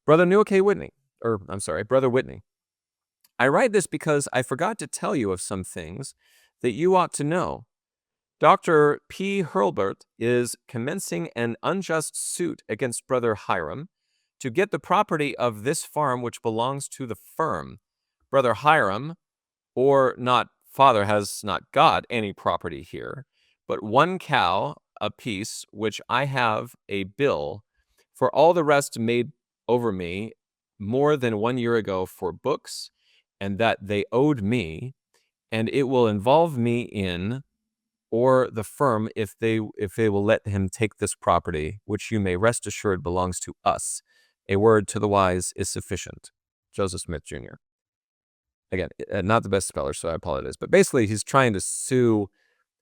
Brother Newell K. Whitney, Brother Whitney, I write this because I forgot to tell you of some things that you ought to know. Dr. P. Hurlburt is commencing an unjust suit against Brother Hiram to get the property of this farm which belongs to the firm. Brother Hiram, or not father, has not got any property here, but one cow apiece, which I have a bill for all the rest made over me more than 1 year ago for books, and that they owed me, and it will involve me in or the firm if they will let him take this property, which you may rest assured belongs to us. A word to the wise is sufficient. Joseph Smith, Jr. Again, not the best speller, so I apologize. But basically, he's trying to sue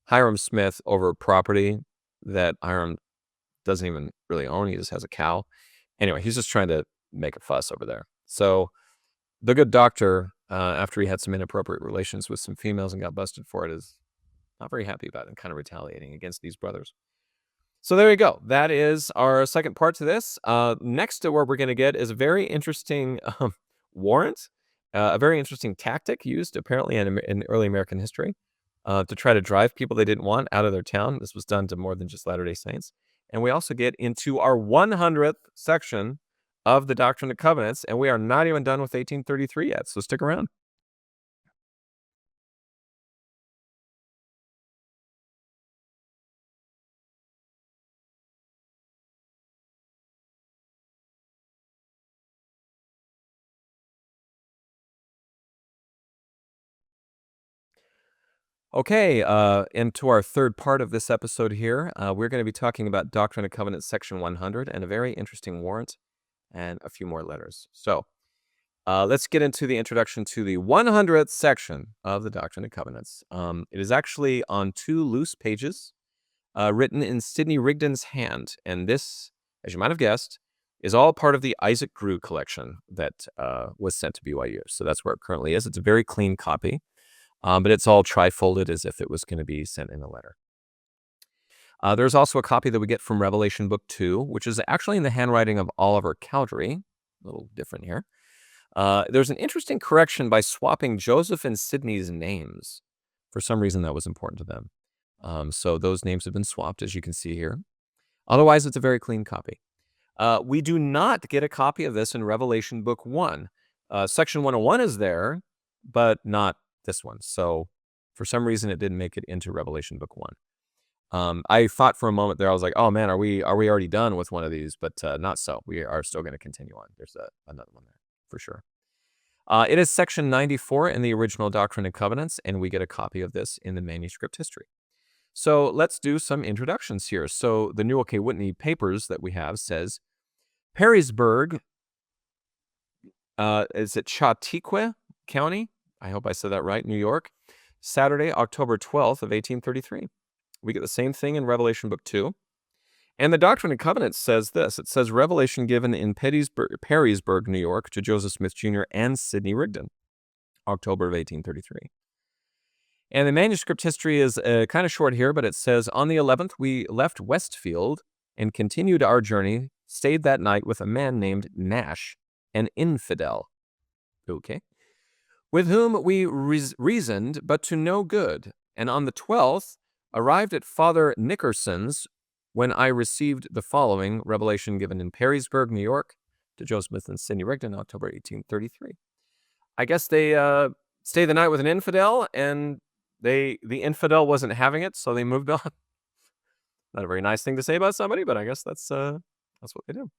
Hiram Smith over property that Hiram doesn't even really own. He just has a cow. Anyway, he's just trying to make a fuss over there. So the good doctor, after he had some inappropriate relations with some females and got busted for it, is not very happy about it and kind of retaliating against these brothers. So there you go. That is our second part to this. Next to where we're going to get is a very interesting warrant, a very interesting tactic used apparently in early American history to try to drive people they didn't want out of their town. This was done to more than just Latter-day Saints. And we also get into our 100th section of the Doctrine and Covenants, and we are not even done with 1833 yet, so stick around. Okay, into our third part of this episode here, we're going to be talking about Doctrine and Covenants section 100 and a very interesting warrant and a few more letters. So let's get into the introduction to the 100th section of the Doctrine and Covenants. It is actually on 2 loose pages written in Sidney Rigdon's hand, and this, as you might have guessed, is all part of the Isaac Grew collection that was sent to BYU. So that's where it currently is. It's a very clean copy. But it's all tri-folded as if it was going to be sent in a letter. There's also a copy that we get from Revelation Book 2, which is actually in the handwriting of Oliver Cowdery. A little different here. There's an interesting correction by swapping Joseph and Sidney's names. For some reason, that was important to them. So those names have been swapped, as you can see here. Otherwise, it's a very clean copy. We do not get a copy of this in Revelation Book 1. Section 101 is there, but not this one. So for some reason it didn't make it into Revelation Book 1. I thought for a moment there, I was like, oh man, are we already done with one of these? But not so. We are still going to continue on. There's another one there for sure. It is section 94 in the original Doctrine and Covenants, and we get a copy of this in the manuscript history. So let's do some introductions here. So the Newell K. Whitney papers that we have says, Perrysburg, is it Chautauqua County? I hope I said that right, New York, Saturday, October 12th of 1833. We get the same thing in Revelation Book 2. And the Doctrine and Covenants says this. It says, revelation given in Perrysburg, New York, to Joseph Smith, Jr. and Sidney Rigdon, October of 1833. And the manuscript history is kind of short here, but it says, on the 11th, we left Westfield and continued our journey, stayed that night with a man named Nash, an infidel. Okay. With whom we reasoned, but to no good, and on the 12th arrived at Father Nickerson's, when I received the following revelation given in Perrysburg, New York, to Joseph Smith and Sidney Rigdon, October 1833. I guess they stayed the night with an infidel, and the infidel wasn't having it, so they moved on. Not a very nice thing to say about somebody, but I guess that's what they do.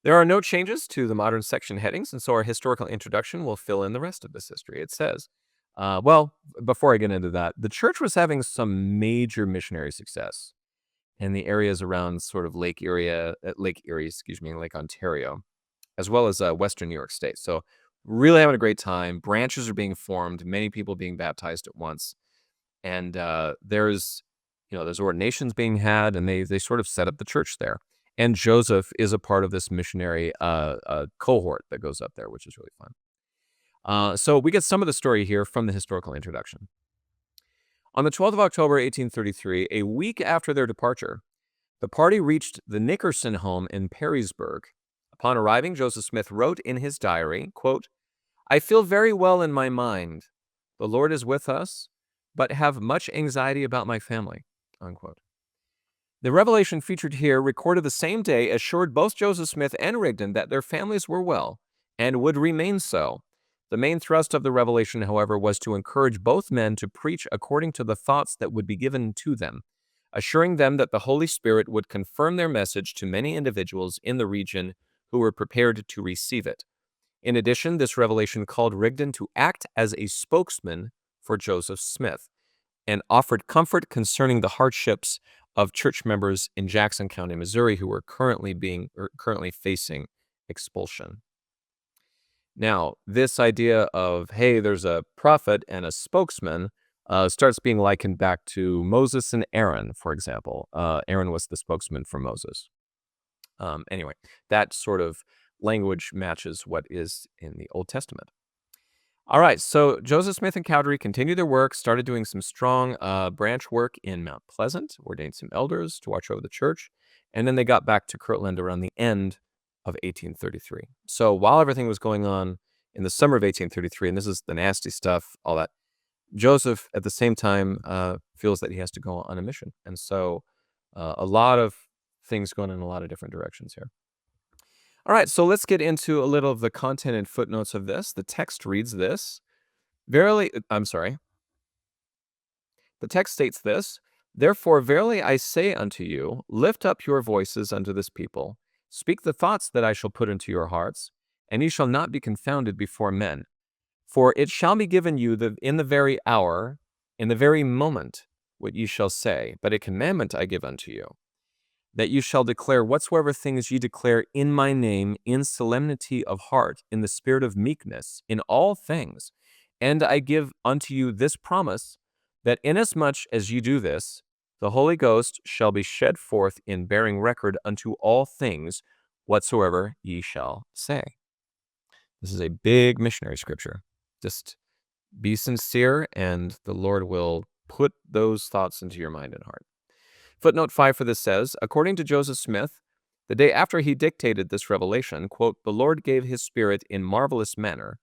There are no changes to the modern section headings, and so our historical introduction will fill in the rest of this history. It says, before I get into that, the church was having some major missionary success in the areas around sort of Lake Erie, Lake Ontario, as well as Western New York State. So really having a great time. Branches are being formed, many people being baptized at once. And there's ordinations being had, and they sort of set up the church there. And Joseph is a part of this missionary cohort that goes up there, which is really fun. So we get some of the story here from the historical introduction. On the 12th of October, 1833, a week after their departure, the party reached the Nickerson home in Perrysburg. Upon arriving, Joseph Smith wrote in his diary, quote, "I feel very well in my mind. The Lord is with us, but have much anxiety about my family," unquote. The revelation featured here, recorded the same day, assured both Joseph Smith and Rigdon that their families were well and would remain so. The main thrust of the revelation, however, was to encourage both men to preach according to the thoughts that would be given to them, assuring them that the Holy Spirit would confirm their message to many individuals in the region who were prepared to receive it. In addition, this revelation called Rigdon to act as a spokesman for Joseph Smith and offered comfort concerning the hardships of church members in Jackson County, Missouri, who were currently facing expulsion. Now, this idea of, hey, there's a prophet and a spokesman starts being likened back to Moses and Aaron, for example. Aaron was the spokesman for Moses. Anyway, that sort of language matches what is in the Old Testament. All right, so Joseph Smith and Cowdery continued their work, started doing some strong branch work in Mount Pleasant, ordained some elders to watch over the church, and then they got back to Kirtland around the end of 1833. So while everything was going on in the summer of 1833, and this is the nasty stuff, all that, Joseph at the same time feels that he has to go on a mission. And so a lot of things going in a lot of different directions here. All right, so let's get into a little of the content and footnotes of this. The text reads this. The text states this: "Therefore, verily I say unto you, lift up your voices unto this people. Speak the thoughts that I shall put into your hearts, and ye shall not be confounded before men. For it shall be given you in the very hour, in the very moment, what ye shall say. But a commandment I give unto you, that you shall declare whatsoever things ye declare in my name, in solemnity of heart, in the spirit of meekness, in all things. And I give unto you this promise, that inasmuch as ye do this, the Holy Ghost shall be shed forth in bearing record unto all things whatsoever ye shall say." This is a big missionary scripture. Just be sincere, and the Lord will put those thoughts into your mind and heart. Footnote 5 for this says, according to Joseph Smith, the day after he dictated this revelation, quote, "the Lord gave his spirit in marvelous manner."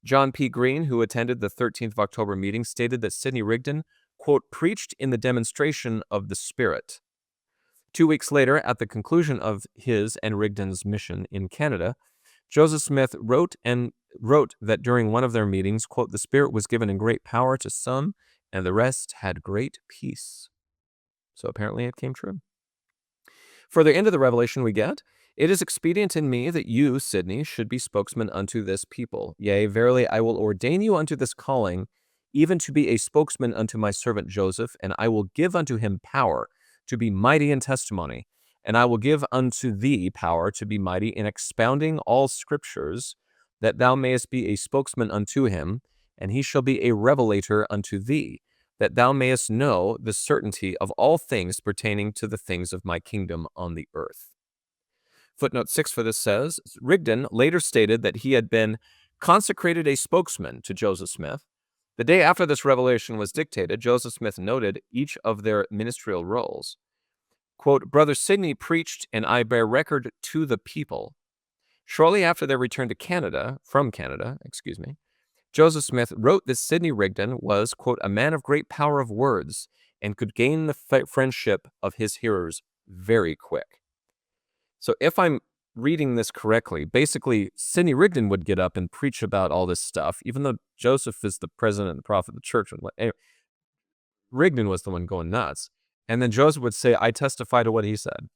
John P. Green, who attended the 13th of October meeting, stated that Sidney Rigdon, quote, "preached in the demonstration of the Spirit." 2 weeks later, at the conclusion of his and Rigdon's mission in Canada, Joseph Smith wrote that during one of their meetings, quote, "the Spirit was given in great power to some, and the rest had great peace." So apparently it came true. Further into the revelation we get, "It is expedient in me that you, Sidney, should be spokesman unto this people. Yea, verily I will ordain you unto this calling, even to be a spokesman unto my servant Joseph, and I will give unto him power to be mighty in testimony, and I will give unto thee power to be mighty in expounding all scriptures, that thou mayest be a spokesman unto him, and he shall be a revelator unto thee, that thou mayest know the certainty of all things pertaining to the things of my kingdom on the earth." Footnote 6 for this says, Rigdon later stated that he had been consecrated a spokesman to Joseph Smith. The day after this revelation was dictated, Joseph Smith noted each of their ministerial roles. Quote, "Brother Sidney preached, and I bear record to the people." Shortly after their return from Canada, Joseph Smith wrote that Sidney Rigdon was, quote, "a man of great power of words, and could gain the friendship of his hearers very quick." So if I'm reading this correctly, basically Sidney Rigdon would get up and preach about all this stuff, even though Joseph is the president and the prophet of the church. Anyway, Rigdon was the one going nuts. And then Joseph would say, "I testify to what he said."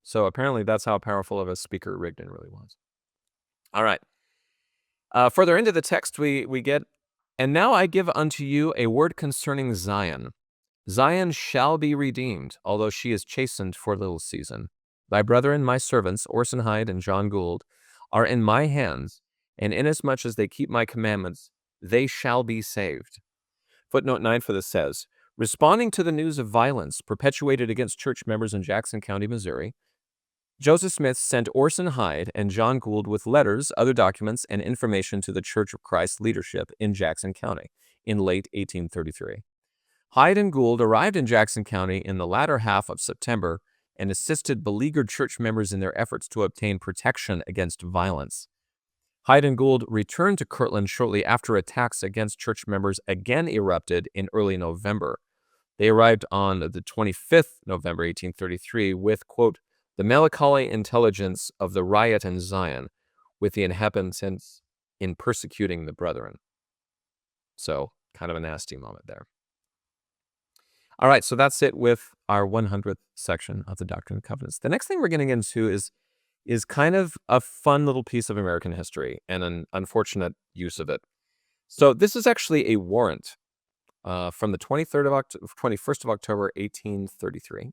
So apparently that's how powerful of a speaker Rigdon really was. All right. Further into the text, we get, "And now I give unto you a word concerning Zion. Zion shall be redeemed, although she is chastened for a little season. Thy brethren, my servants, Orson Hyde and John Gould, are in my hands, and inasmuch as they keep my commandments, they shall be saved." Footnote 9 for this says, "Responding to the news of violence perpetuated against church members in Jackson County, Missouri, Joseph Smith sent Orson Hyde and John Gould with letters, other documents, and information to the Church of Christ leadership in Jackson County in late 1833. Hyde and Gould arrived in Jackson County in the latter half of September and assisted beleaguered church members in their efforts to obtain protection against violence. Hyde and Gould returned to Kirtland shortly after attacks against church members again erupted in early November. They arrived on the 25th November 1833 with, quote, "the melancholy intelligence of the riot in Zion, with the inhabitants in persecuting the brethren." So, kind of a nasty moment there. All right, so that's it with our 100th section of the Doctrine and Covenants. The next thing we're getting into is kind of a fun little piece of American history and an unfortunate use of it. So this is actually a warrant from the 21st of October, 1833.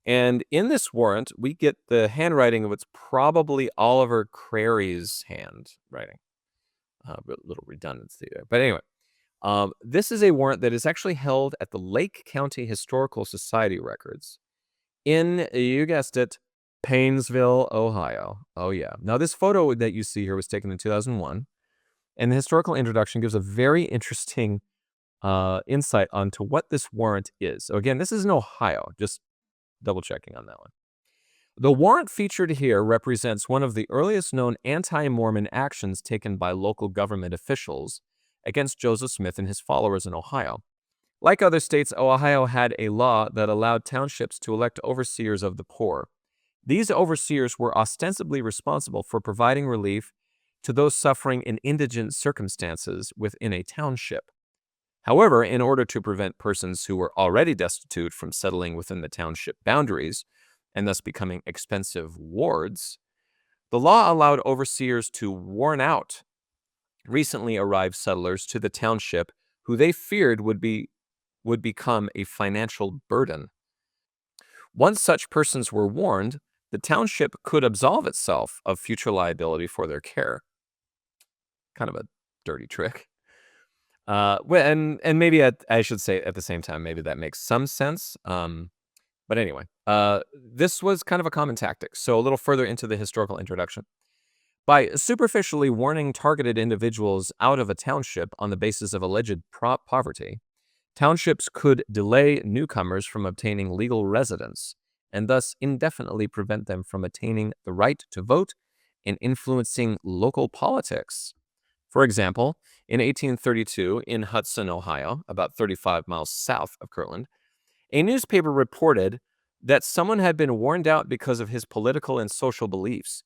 And in this warrant, we get the handwriting of what's probably Oliver Crary's handwriting. A little redundancy there. But anyway, this is a warrant that is actually held at the Lake County Historical Society records in, you guessed it, Painesville, Ohio. Oh, yeah. Now, this photo that you see here was taken in 2001, and the historical introduction gives a very interesting insight onto what this warrant is. So, again, this is in Ohio, just double checking on that one. The warrant featured here represents one of the earliest known anti-Mormon actions taken by local government officials against Joseph Smith and his followers in Ohio. Like other states, Ohio had a law that allowed townships to elect overseers of the poor. These overseers were ostensibly responsible for providing relief to those suffering in indigent circumstances within a township. However, in order to prevent persons who were already destitute from settling within the township boundaries, and thus becoming expensive wards, the law allowed overseers to warn out recently arrived settlers to the township who they feared would become a financial burden. Once such persons were warned, the township could absolve itself of future liability for their care. Kind of a dirty trick. And maybe I should say at the same time, maybe that makes some sense. But anyway, this was kind of a common tactic. So a little further into the historical introduction. By superficially warning targeted individuals out of a township on the basis of alleged poverty, townships could delay newcomers from obtaining legal residence and thus indefinitely prevent them from attaining the right to vote and influencing local politics. For example, in 1832 in Hudson, Ohio, about 35 miles south of Kirtland, a newspaper reported that someone had been warned out because of his political and social beliefs.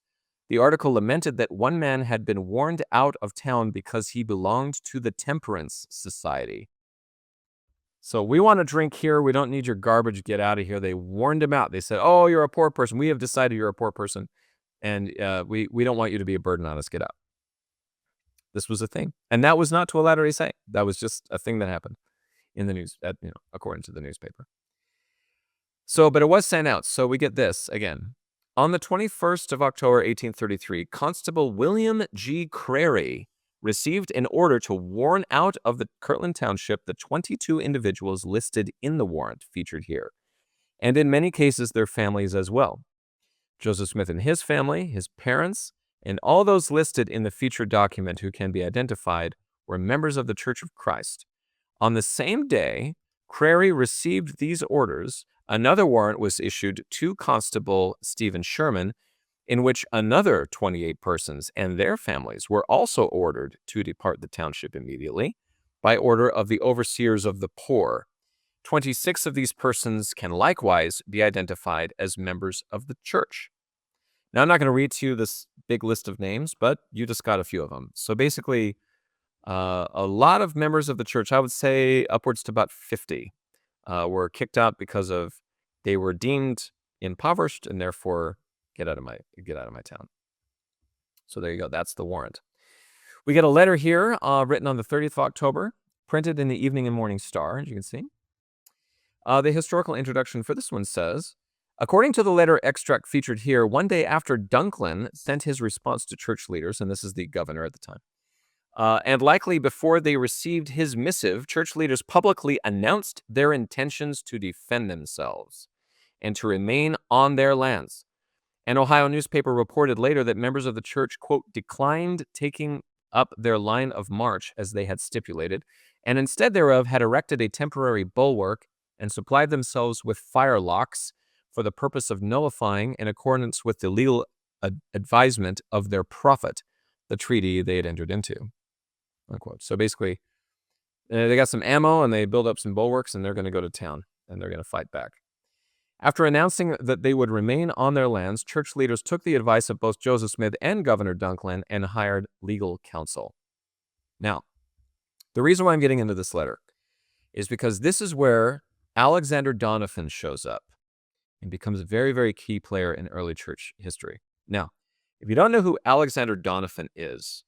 The article lamented that one man had been warned out of town because he belonged to the Temperance Society. So we want to drink here. We don't need your garbage. Get out of here. They warned him out. They said, "Oh, you're a poor person. We have decided you're a poor person, and we don't want you to be a burden on us. Get out." This was a thing, and that was not to a Latter-day Saint. That was just a thing that happened in the news, according to the newspaper. So, but it was sent out. So we get this again. On the 21st of October, 1833, Constable William G. Crary received an order to warn out of the Kirtland Township the 22 individuals listed in the warrant featured here, and in many cases their families as well. Joseph Smith and his family, his parents, and all those listed in the featured document who can be identified were members of the Church of Christ. On the same day Crary received these orders, another warrant was issued to Constable Stephen Sherman, in which another 28 persons and their families were also ordered to depart the township immediately by order of the overseers of the poor. 26 of these persons can likewise be identified as members of the church. Now, I'm not going to read to you this big list of names, but you just got a few of them. So basically, a lot of members of the church, I would say upwards to about 50, were kicked out because they were deemed impoverished, and therefore get out of my town. So there you go. That's the warrant. We get a letter here written on the 30th of October, printed in the Evening and Morning Star, as you can see. The historical introduction for this one says, according to the letter extract featured here, one day after Dunklin sent his response to church leaders, and this is the governor at the time, and likely before they received his missive, church leaders publicly announced their intentions to defend themselves and to remain on their lands. An Ohio newspaper reported later that members of the church, quote, declined taking up their line of march as they had stipulated, and instead thereof had erected a temporary bulwark and supplied themselves with firelocks for the purpose of nullifying, in accordance with the legal advisement of their prophet, the treaty they had entered into. Unquote. So basically, they got some ammo and they build up some bulwarks and they're going to go to town and they're going to fight back. After announcing that they would remain on their lands, church leaders took the advice of both Joseph Smith and Governor Dunklin and hired legal counsel. Now, the reason why I'm getting into this letter is because this is where Alexander Doniphan shows up and becomes a very, very key player in early church history. Now, if you don't know who Alexander Doniphan is,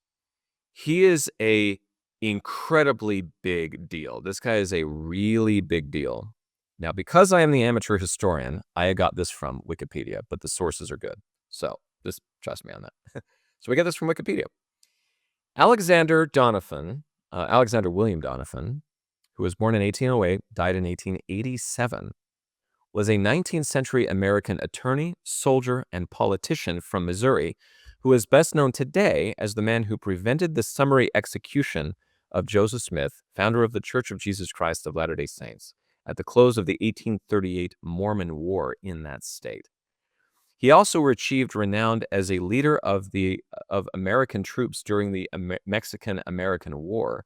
he is a incredibly big deal. This guy is a really big deal. Now, because I am the amateur historian, I got this from Wikipedia, but the sources are good. So just trust me on that. So we get this from Wikipedia. Alexander Doniphan, Alexander William Doniphan, who was born in 1808, died in 1887, was a 19th century American attorney, soldier, and politician from Missouri, who is best known today as the man who prevented the summary execution of Joseph Smith, founder of the Church of Jesus Christ of Latter-day Saints, at the close of the 1838 Mormon War in that state. He also achieved renown as a leader of American troops during the Mexican-American War,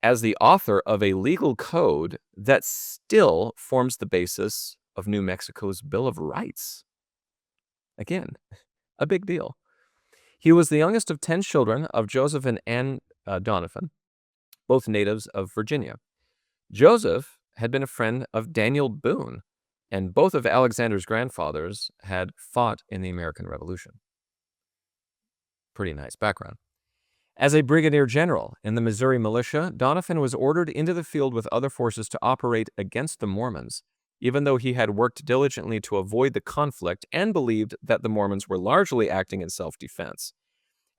as the author of a legal code that still forms the basis of New Mexico's Bill of Rights. Again, a big deal. He was the youngest of 10 children of Joseph and Anne Doniphan, both natives of Virginia. Joseph had been a friend of Daniel Boone, and both of Alexander's grandfathers had fought in the American Revolution. Pretty nice background. As a brigadier general in the Missouri militia, Doniphan was ordered into the field with other forces to operate against the Mormons, even though he had worked diligently to avoid the conflict and believed that the Mormons were largely acting in self-defense.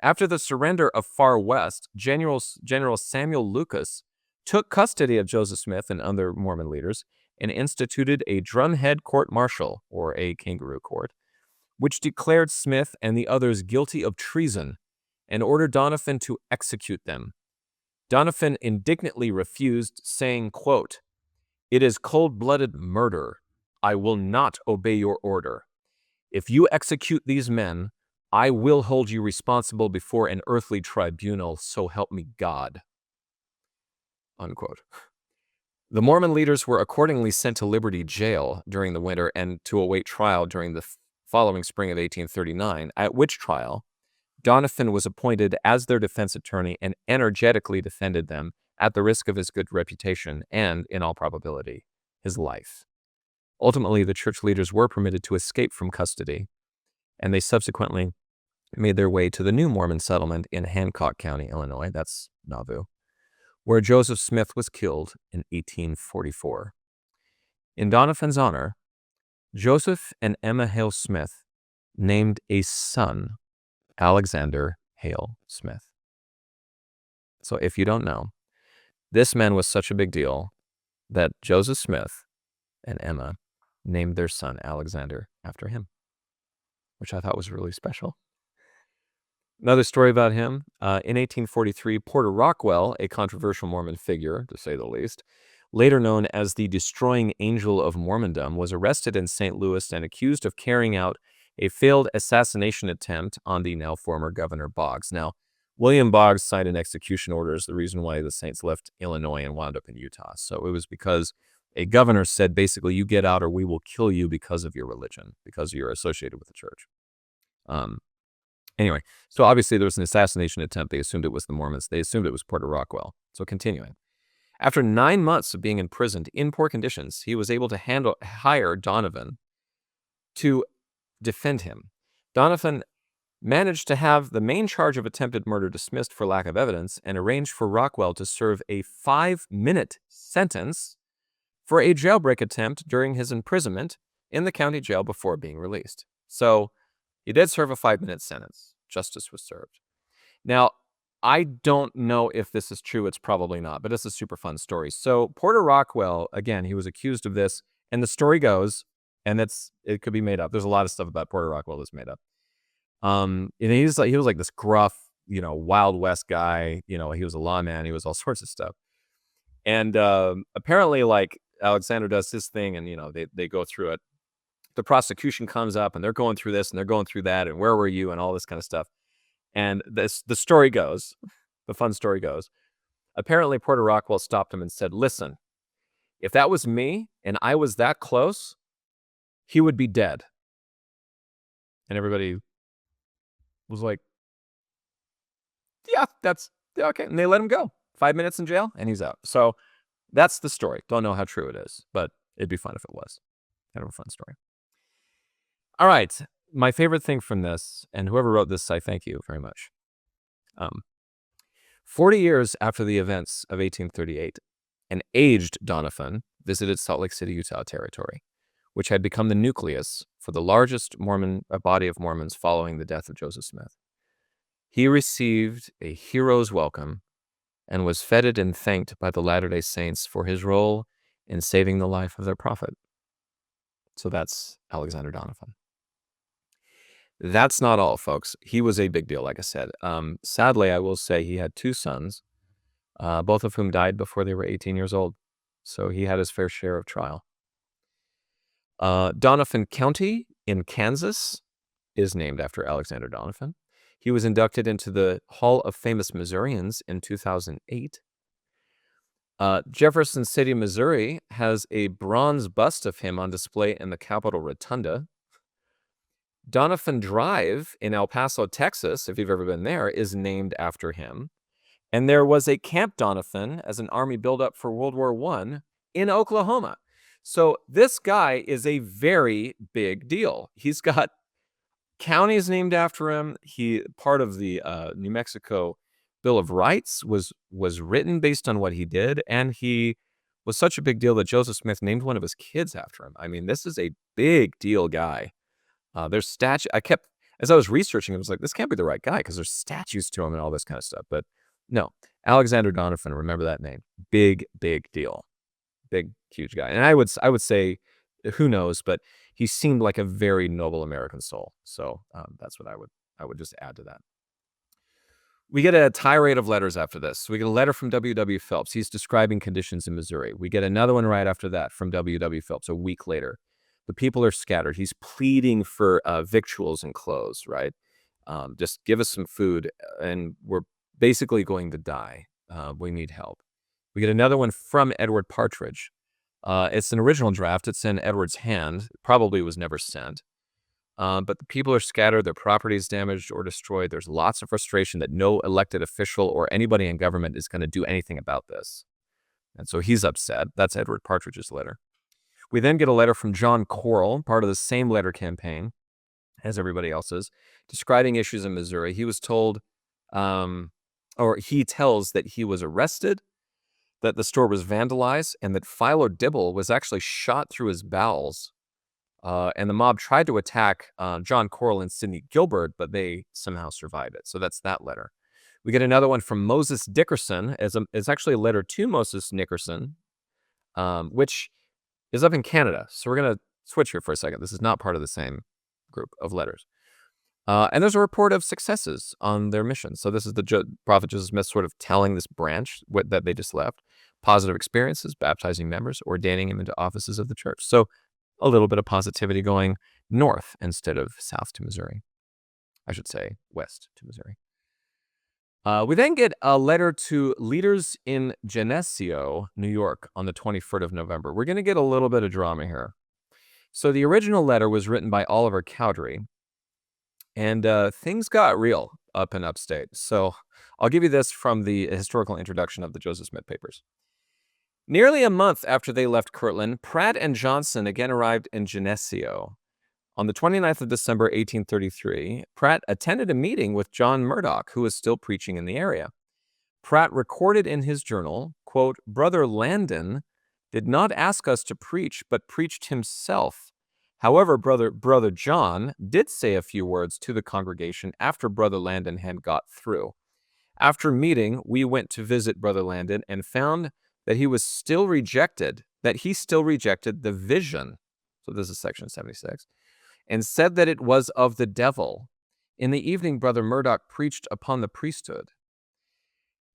After the surrender of Far West, General Samuel Lucas took custody of Joseph Smith and other Mormon leaders and instituted a drumhead court-martial, or a kangaroo court, which declared Smith and the others guilty of treason and ordered Doniphan to execute them. Doniphan indignantly refused, saying, quote, "It is cold-blooded murder. I will not obey your order. If you execute these men, I will hold you responsible before an earthly tribunal, so help me God." Unquote. The Mormon leaders were accordingly sent to Liberty Jail during the winter and to await trial during the following spring of 1839, at which trial Doniphan was appointed as their defense attorney and energetically defended them at the risk of his good reputation and, in all probability, his life. Ultimately, the church leaders were permitted to escape from custody, and they subsequently made their way to the new Mormon settlement in Hancock County, Illinois, that's Nauvoo, where Joseph Smith was killed in 1844. In Doniphan's honor, Joseph and Emma Hale Smith named a son Alexander Hale Smith. So if you don't know, this man was such a big deal that Joseph Smith and Emma named their son Alexander after him, which I thought was really special. Another story about him, in 1843, Porter Rockwell, a controversial Mormon figure, to say the least, later known as the Destroying Angel of Mormondom, was arrested in St. Louis and accused of carrying out a failed assassination attempt on the now former Governor Boggs. Now, William Boggs signed an execution order as the reason why the Saints left Illinois and wound up in Utah. So it was because a governor said, basically, you get out or we will kill you because of your religion, because you're associated with the church. Anyway, so obviously there was an assassination attempt. They assumed it was the Mormons. They assumed it was Porter Rockwell. So continuing. After 9 months of being imprisoned in poor conditions, he was able to hire Doniphan to defend him. Donovan managed to have the main charge of attempted murder dismissed for lack of evidence and arranged for Rockwell to serve a 5-minute sentence for a jailbreak attempt during his imprisonment in the county jail before being released. So he did serve a 5-minute sentence. Justice was served. Now, I don't know if this is true. It's probably not, but it's a super fun story. So Porter Rockwell, again, he was accused of this, and the story goes, and it could be made up. There's a lot of stuff about Porter Rockwell that's made up. And he was like this gruff, Wild West guy. He was a lawman. He was all sorts of stuff. And apparently, like, Alexander does his thing, and they go through it. The prosecution comes up, and they're going through this, and they're going through that, and where were you, and all this kind of stuff. And the story goes, the fun story goes, apparently Porter Rockwell stopped him and said, "Listen, if that was me and I was that close, he would be dead." And everybody was like, "Yeah, okay." And they let him go. 5 minutes in jail, and he's out. So that's the story. Don't know how true it is, but it'd be fun if it was. Kind of a fun story. All right. My favorite thing from this, and whoever wrote this, I thank you very much. 40 years after the events of 1838, an aged Donovan visited Salt Lake City, Utah territory, which had become the nucleus for the largest body of Mormons following the death of Joseph Smith. He received a hero's welcome and was feted and thanked by the Latter-day Saints for his role in saving the life of their prophet. So that's Alexander Donovan. That's not all, folks. He was a big deal, like I said. Sadly, I will say he had 2 sons, both of whom died before they were 18 years old. So he had his fair share of trial. Donovan County in Kansas is named after Alexander Donovan. He was inducted into the Hall of Famous Missourians in 2008. Jefferson City, Missouri has a bronze bust of him on display in the Capitol Rotunda. Donovan Drive in El Paso, Texas, if you've ever been there, is named after him. And there was a Camp Donovan as an army buildup for World War I in Oklahoma. So this guy is a very big deal. He's got counties named after him. Part of the New Mexico Bill of Rights was written based on what he did, and he was such a big deal that Joseph Smith named one of his kids after him. I mean, this is a big deal guy. There's as I was researching, I was like, this can't be the right guy because there's statues to him and all this kind of stuff. But no, Alexander Donovan, remember that name. Big, big deal. Big, huge guy. And I would say, who knows, but he seemed like a very noble American soul. So that's what I would just add to that. We get a tirade of letters after this. We get a letter from W.W. Phelps. He's describing conditions in Missouri. We get another one right after that from W.W. Phelps a week later. The people are scattered. He's pleading for victuals and clothes, right? Just give us some food, and we're basically going to die. We need help. We get another one from Edward Partridge. It's an original draft. It's in Edward's hand. It probably was never sent. But the people are scattered. Their property is damaged or destroyed. There's lots of frustration that no elected official or anybody in government is going to do anything about this. And so he's upset. That's Edward Partridge's letter. We then get a letter from John Corll, part of the same letter campaign as everybody else's, describing issues in Missouri. He was told, or he tells that he was arrested, that the store was vandalized, and that Philo Dibble was actually shot through his bowels. And the mob tried to attack John Corll and Sidney Gilbert, but they somehow survived it. So that's that letter. We get another one from Moses Dickerson. It's actually a letter to Moses Nickerson, which is up in Canada. So we're going to switch here for a second. This is not part of the same group of letters. And there's a report of successes on their mission. So this is the Prophet Joseph Smith sort of telling this branch that they just left, positive experiences, baptizing members, ordaining them into offices of the church. So a little bit of positivity going north instead of south to Missouri. I should say west to Missouri. We then get a letter to leaders in Geneseo, New York, on the 23rd of November. We're going to get a little bit of drama here. So the original letter was written by Oliver Cowdery, and things got real up in upstate. So I'll give you this from the historical introduction of the Joseph Smith papers. Nearly a month after they left Kirtland, Pratt and Johnson again arrived in Geneseo. On the 29th of December, 1833, Pratt attended a meeting with John Murdoch, who was still preaching in the area. Pratt recorded in his journal, quote, "Brother Landon did not ask us to preach, but preached himself. However, Brother John did say a few words to the congregation after Brother Landon had got through. After meeting, we went to visit Brother Landon and found that he still rejected the vision." So this is section 76. "And said that it was of the devil. In the evening, Brother Murdoch preached upon the priesthood.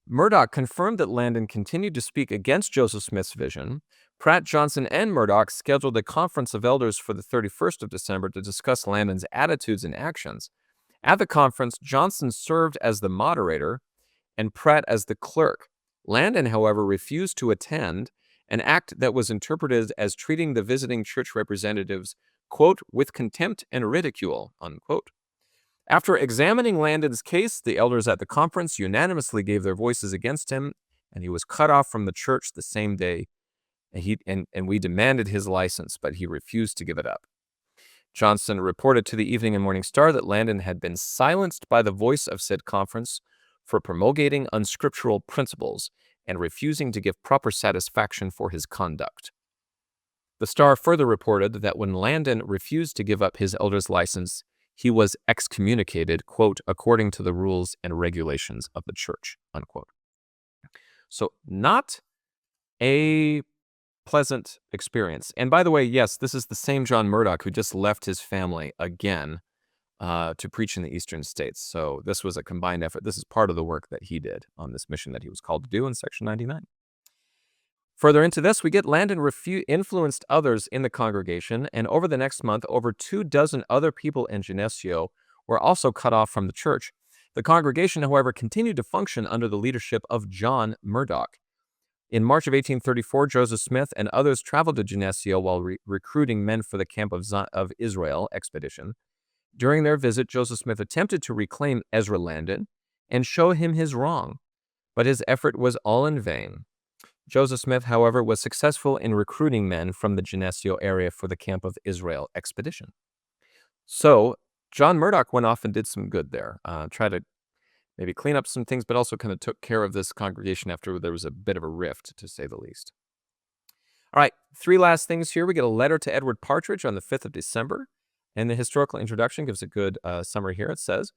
Murdoch confirmed that Landon continued to speak against Joseph Smith's vision. Pratt, Johnson, and Murdoch scheduled a conference of elders for the 31st of December to discuss Landon's attitudes and actions. At the conference, Johnson served as the moderator and Pratt as the clerk. Landon, however, refused to attend, an act that was interpreted as treating the visiting church representatives, quote, "with contempt and ridicule," unquote. After examining Landon's case, the elders at the conference unanimously gave their voices against him, and he was cut off from the church the same day. And we demanded his license, but he refused to give it up. Johnson reported to the Evening and Morning Star that Landon had been silenced by the voice of said conference for promulgating unscriptural principles and refusing to give proper satisfaction for his conduct. The Star further reported that when Landon refused to give up his elder's license, he was excommunicated, quote, "according to the rules and regulations of the church," unquote. So not a pleasant experience. And by the way, yes, this is the same John Murdoch who just left his family again to preach in the eastern states. So this was a combined effort. This is part of the work that he did on this mission that he was called to do in section 99. Further into this, we get Landon influenced others in the congregation, and over the next month, over 24 other people in Geneseo were also cut off from the church. The congregation, however, continued to function under the leadership of John Murdoch. In March of 1834, Joseph Smith and others traveled to Geneseo while recruiting men for the Camp of Israel expedition. During their visit, Joseph Smith attempted to reclaim Ezra Landon and show him his wrong, but his effort was all in vain. Joseph Smith, however, was successful in recruiting men from the Geneseo area for the Camp of Israel expedition. So John Murdoch went off and did some good there, tried to maybe clean up some things, but also kind of took care of this congregation after there was a bit of a rift, to say the least. All right, 3 last things here. We get a letter to Edward Partridge on the 5th of December, and the historical introduction gives a good summary here. It says,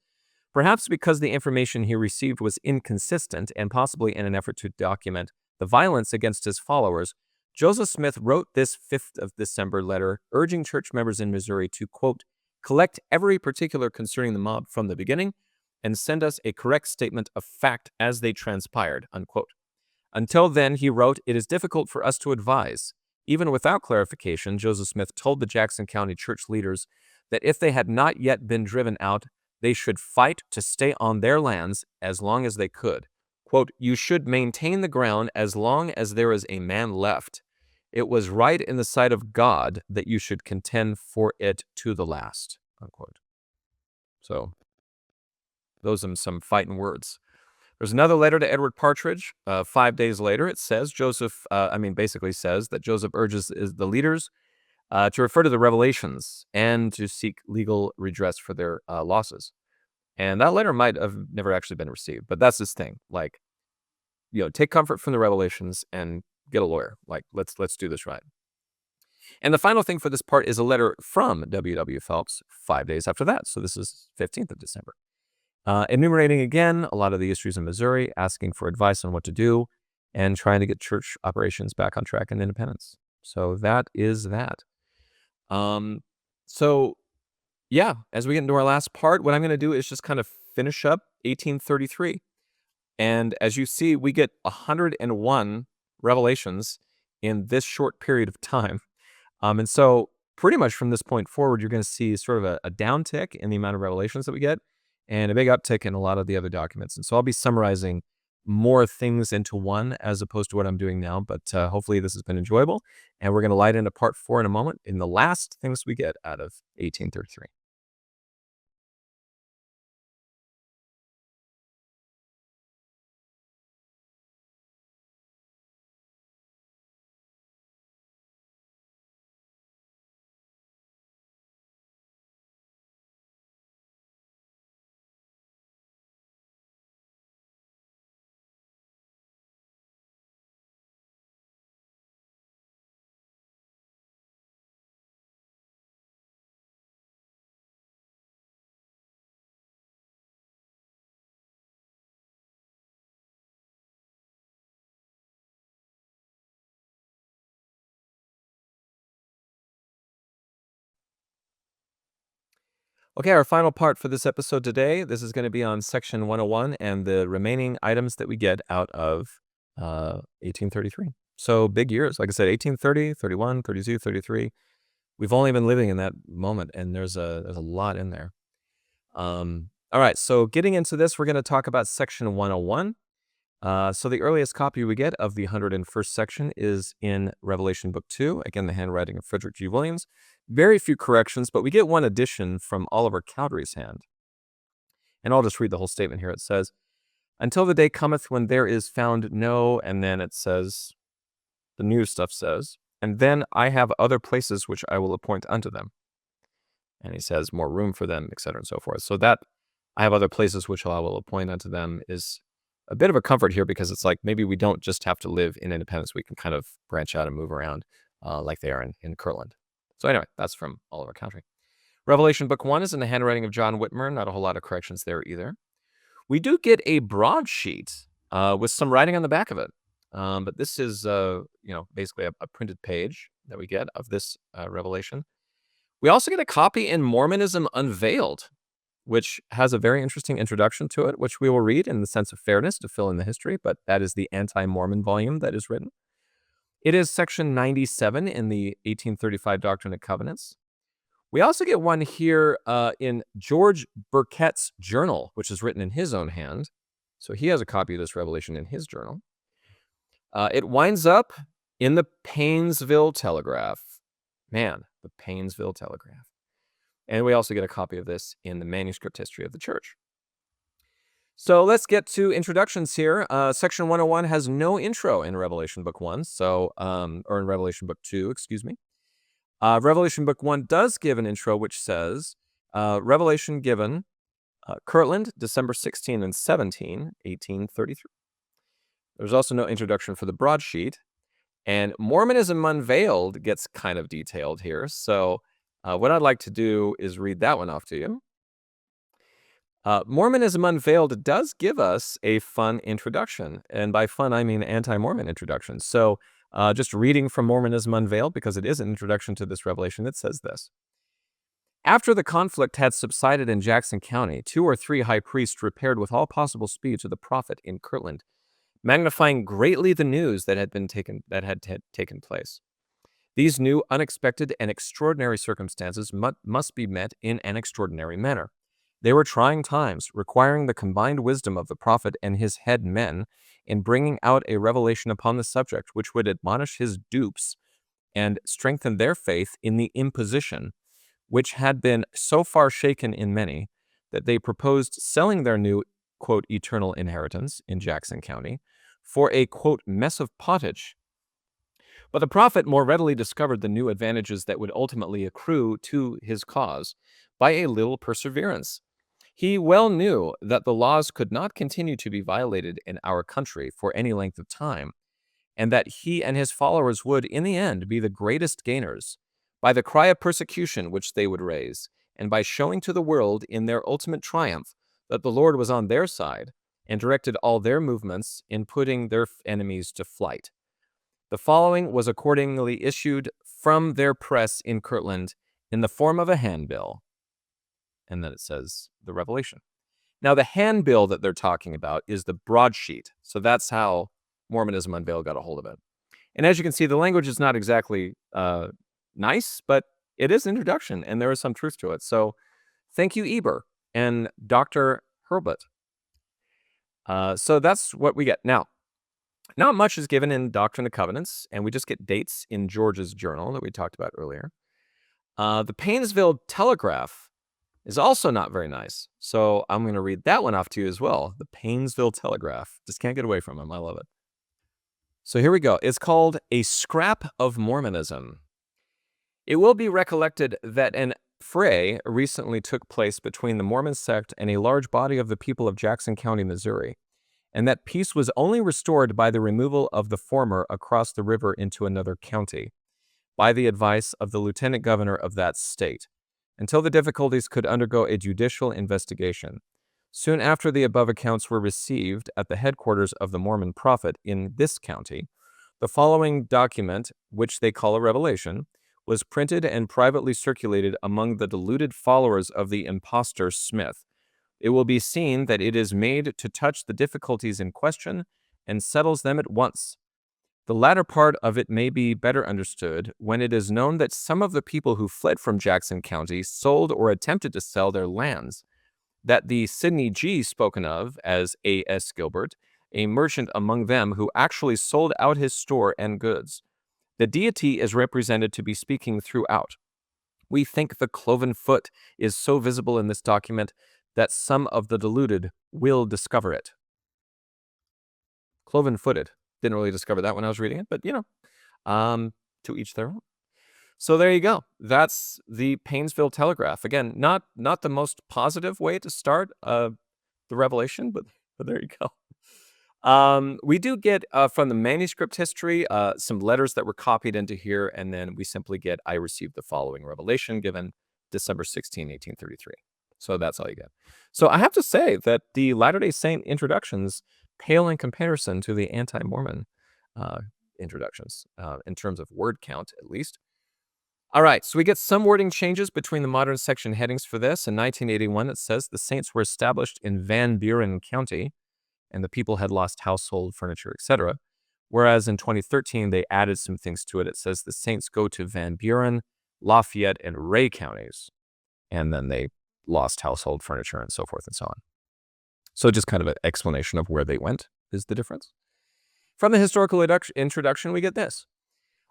"Perhaps because the information he received was inconsistent and possibly in an effort to document the violence against his followers, Joseph Smith wrote this 5th of December letter urging church members in Missouri to, quote, collect every particular concerning the mob from the beginning and send us a correct statement of fact as they transpired," unquote. Until then, he wrote, "it is difficult for us to advise." Even without clarification, Joseph Smith told the Jackson County church leaders that if they had not yet been driven out, they should fight to stay on their lands as long as they could. Quote, "You should maintain the ground as long as there is a man left. It was right in the sight of God that you should contend for it to the last," unquote. So those are some fighting words. There's another letter to Edward Partridge. 5 days later, it says basically says that Joseph urges the leaders to refer to the revelations and to seek legal redress for their losses. And that letter might have never actually been received, but that's his thing. Like, take comfort from the revelations and get a lawyer. Like, let's do this right. And the final thing for this part is a letter from W.W. Phelps 5 days after that. So this is 15th of December. Enumerating again a lot of the issues in Missouri, asking for advice on what to do, and trying to get church operations back on track and independence. So that is that. So yeah, as we get into our last part, what I'm going to do is just kind of finish up 1833. And as you see, we get 101 revelations in this short period of time. And so pretty much from this point forward, you're going to see sort of a downtick in the amount of revelations that we get and a big uptick in a lot of the other documents. And so I'll be summarizing more things into one as opposed to what I'm doing now. But hopefully this has been enjoyable. And we're going to light into part 4 in a moment in the last things we get out of 1833. Okay, our final part for this episode today, this is going to be on section 101 and the remaining items that we get out of 1833. So big years, like I said, 1830, 31, 32, 33. We've only been living in that moment, and there's a lot in there. All right, so getting into this, we're going to talk about section 101. So the earliest copy we get of the 101st section is in Revelation Book 2, again, the handwriting of Frederick G. Williams. Very few corrections, but we get one addition from Oliver Cowdery's hand. And I'll just read the whole statement here. It says, "Until the day cometh when there is found no," and then it says, the new stuff says, "and then I have other places which I will appoint unto them." And he says, "more room for them," etc. and so forth. So that "I have other places which I will appoint unto them" is a bit of a comfort here, because it's like maybe we don't just have to live in independence. We can kind of branch out and move around like they are in Kirtland. So anyway, that's from Oliver Cowdery. Revelation Book 1 is in the handwriting of John Whitmer. Not a whole lot of corrections there either. We do get a broadsheet with some writing on the back of it. But this is, basically a printed page that we get of this Revelation. We also get a copy in Mormonism Unveiled, which has a very interesting introduction to it, which we will read in the sense of fairness to fill in the history, but that is the anti-Mormon volume that is written. It is section 97 in the 1835 Doctrine and Covenants. We also get one here in George Burkett's journal, which is written in his own hand. So he has a copy of this Revelation in his journal. It winds up in the Painesville Telegraph. Man, the Painesville Telegraph. And we also get a copy of this in the Manuscript History of the Church. So let's get to introductions here. Section 101 has no intro in Revelation Book 1, or in Revelation Book 2, excuse me. Revelation Book 1 does give an intro which says, Revelation given, Kirtland, December 16 and 17, 1833. There's also no introduction for the broadsheet. And Mormonism Unveiled gets kind of detailed here. So what I'd like to do is read that one off to you. Mormonism Unveiled does give us a fun introduction. And by fun, I mean anti-Mormon introduction. So just reading from Mormonism Unveiled, because it is an introduction to this revelation, it says this. After the conflict had subsided in Jackson County, 2 or 3 high priests repaired with all possible speed to the prophet in Kirtland, magnifying greatly the news that had taken place. These new, unexpected, and extraordinary circumstances must be met in an extraordinary manner. They were trying times, requiring the combined wisdom of the prophet and his head men in bringing out a revelation upon the subject which would admonish his dupes and strengthen their faith in the imposition, which had been so far shaken in many that they proposed selling their new, quote, eternal inheritance in Jackson County for a, quote, mess of pottage. But the prophet more readily discovered the new advantages that would ultimately accrue to his cause by a little perseverance. He well knew that the laws could not continue to be violated in our country for any length of time, and that he and his followers would, in the end, be the greatest gainers by the cry of persecution which they would raise, and by showing to the world in their ultimate triumph that the Lord was on their side and directed all their movements in putting their enemies to flight. The following was accordingly issued from their press in Kirtland in the form of a handbill. And then it says the revelation. Now, the handbill that they're talking about is the broadsheet. So that's how Mormonism Unveiled got a hold of it. And as you can see, the language is not exactly nice, but it is an introduction, and there is some truth to it. So thank you, Eber and Dr. Hurlbut. So that's what we get. Now, not much is given in Doctrine and Covenants, and we just get dates in George's journal that we talked about earlier. The Painesville Telegraph is also not very nice. So I'm going to read that one off to you as well. The Painesville Telegraph. Just can't get away from them. I love it. So here we go. It's called A Scrap of Mormonism. It will be recollected that an fray recently took place between the Mormon sect and a large body of the people of Jackson County, Missouri, and that peace was only restored by the removal of the former across the river into another county, by the advice of the lieutenant governor of that state, until the difficulties could undergo a judicial investigation. Soon after the above accounts were received at the headquarters of the Mormon prophet in this county, the following document, which they call a revelation, was printed and privately circulated among the deluded followers of the impostor Smith. It will be seen that it is made to touch the difficulties in question and settles them at once. The latter part of it may be better understood when it is known that some of the people who fled from Jackson County sold or attempted to sell their lands, that the Sidney G. spoken of as A.S. Gilbert, a merchant among them who actually sold out his store and goods. The deity is represented to be speaking throughout. We think the cloven foot is so visible in this document that some of the deluded will discover it. Cloven-footed. Didn't really discover that when I was reading it, but to each their own. So there you go. That's the Painesville Telegraph. Again, not the most positive way to start the Revelation, but there you go. We do get from the manuscript history some letters that were copied into here, and then we simply get, I received the following revelation given December 16, 1833. So that's all you get. So I have to say that the Latter-day Saint introductions pale in comparison to the anti-Mormon introductions, in terms of word count, at least. All right, so we get some wording changes between the modern section headings for this. In 1981, it says the saints were established in Van Buren County, and the people had lost household furniture, etc. Whereas in 2013, they added some things to it. It says the saints go to Van Buren, Lafayette, and Ray counties, and then they lost household furniture and so forth and so on. So just kind of an explanation of where they went is the difference. From the historical introduction, we get this.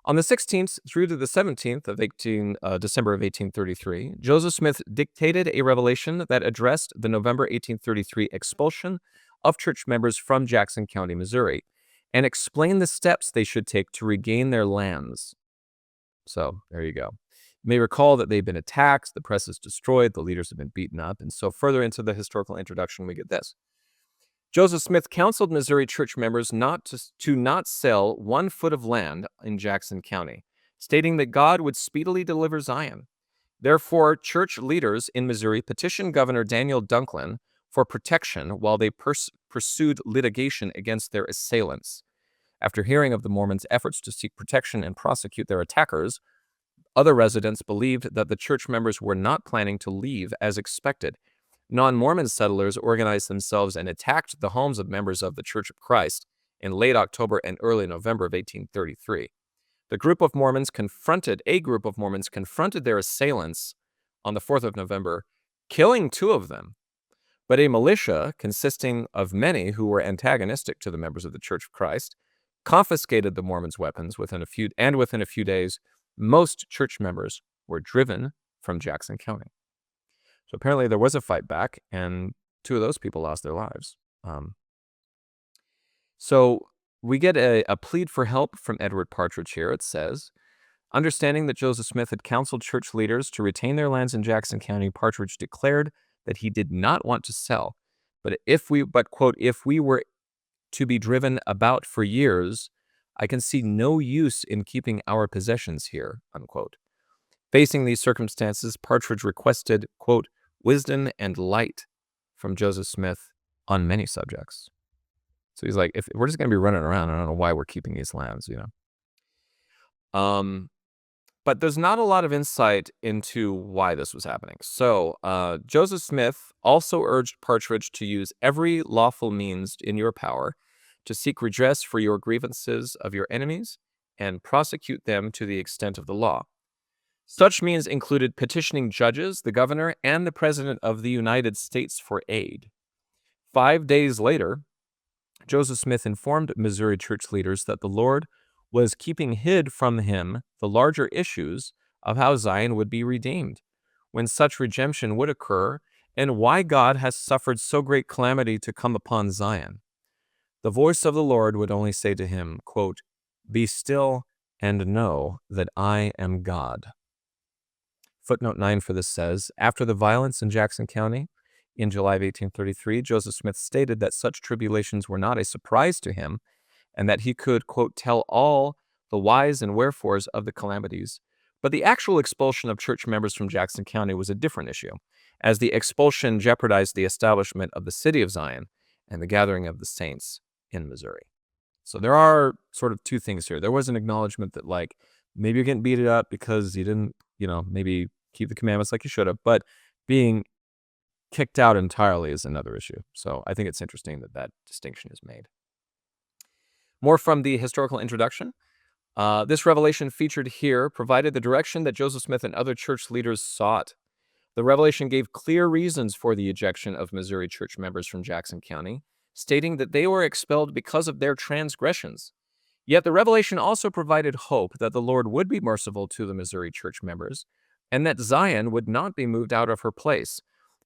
On the 16th through to the 17th of December of 1833, Joseph Smith dictated a revelation that addressed the November 1833 expulsion of church members from Jackson County, Missouri, and explained the steps they should take to regain their lands. So there you go. You may recall that they've been attacked, the press is destroyed, the leaders have been beaten up, and so further into the historical introduction, we get this. Joseph Smith counseled Missouri church members not sell 1 foot of land in Jackson County, stating that God would speedily deliver Zion. Therefore, church leaders in Missouri petitioned Governor Daniel Dunklin for protection while they pursued litigation against their assailants. After hearing of the Mormons' efforts to seek protection and prosecute their attackers, other residents believed that the church members were not planning to leave as expected. Non-Mormon settlers organized themselves and attacked the homes of members of the Church of Christ in late October and early November of 1833. A group of Mormons confronted their assailants on the 4th of November, killing 2 of them. But a militia consisting of many who were antagonistic to the members of the Church of Christ confiscated the Mormons' weapons within a few days. Most church members were driven from Jackson County. So apparently there was a fight back, and 2 of those people lost their lives. So we get a plead for help from Edward Partridge here. It says, understanding that Joseph Smith had counseled church leaders to retain their lands in Jackson County, Partridge declared that he did not want to sell, quote, if we were to be driven about for years, I can see no use in keeping our possessions here, unquote. Facing these circumstances, Partridge requested, quote, wisdom and light from Joseph Smith on many subjects. So he's like, if we're just going to be running around, I don't know why we're keeping these lands, But there's not a lot of insight into why this was happening. So Joseph Smith also urged Partridge to use every lawful means in your power to seek redress for your grievances of your enemies and prosecute them to the extent of the law. Such means included petitioning judges, the governor, and the president of the United States for aid. 5 days later, Joseph Smith informed Missouri church leaders that the Lord was keeping hid from him the larger issues of how Zion would be redeemed, when such redemption would occur, and why God has suffered so great calamity to come upon Zion. The voice of the Lord would only say to him, quote, be still and know that I am God. Footnote 9 for this says, after the violence in Jackson County in July of 1833, Joseph Smith stated that such tribulations were not a surprise to him, and that he could, quote, tell all the whys and wherefores of the calamities. But the actual expulsion of church members from Jackson County was a different issue, as the expulsion jeopardized the establishment of the city of Zion and the gathering of the saints in Missouri. So there are sort of 2 things here. There was an acknowledgement that, maybe you're getting beat up because you didn't, maybe keep the commandments like you should have, but being kicked out entirely is another issue. So I think it's interesting that that distinction is made. More from the historical introduction. This revelation featured here provided the direction that Joseph Smith and other church leaders sought. The revelation gave clear reasons for the ejection of Missouri church members from Jackson County, stating that they were expelled because of their transgressions. Yet the revelation also provided hope that the Lord would be merciful to the Missouri church members and that Zion would not be moved out of her place.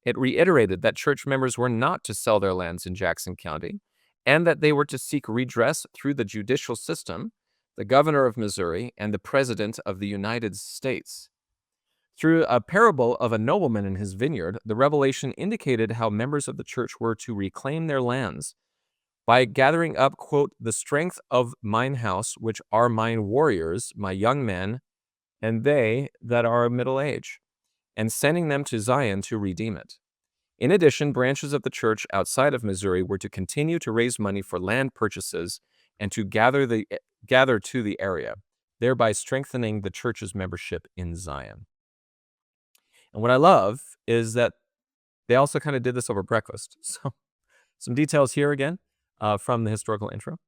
It reiterated that church members were not to sell their lands in Jackson County and that they were to seek redress through the judicial system, the governor of Missouri, and the president of the United States. Through a parable of a nobleman in his vineyard, the revelation indicated how members of the church were to reclaim their lands by gathering up, quote, the strength of mine house, which are mine warriors, my young men, and they that are of middle age, and sending them to Zion to redeem it. In addition, branches of the church outside of Missouri were to continue to raise money for land purchases and to gather to the area, thereby strengthening the church's membership in Zion. And what I love is that they also kind of did this over breakfast. So some details here again from the historical intro.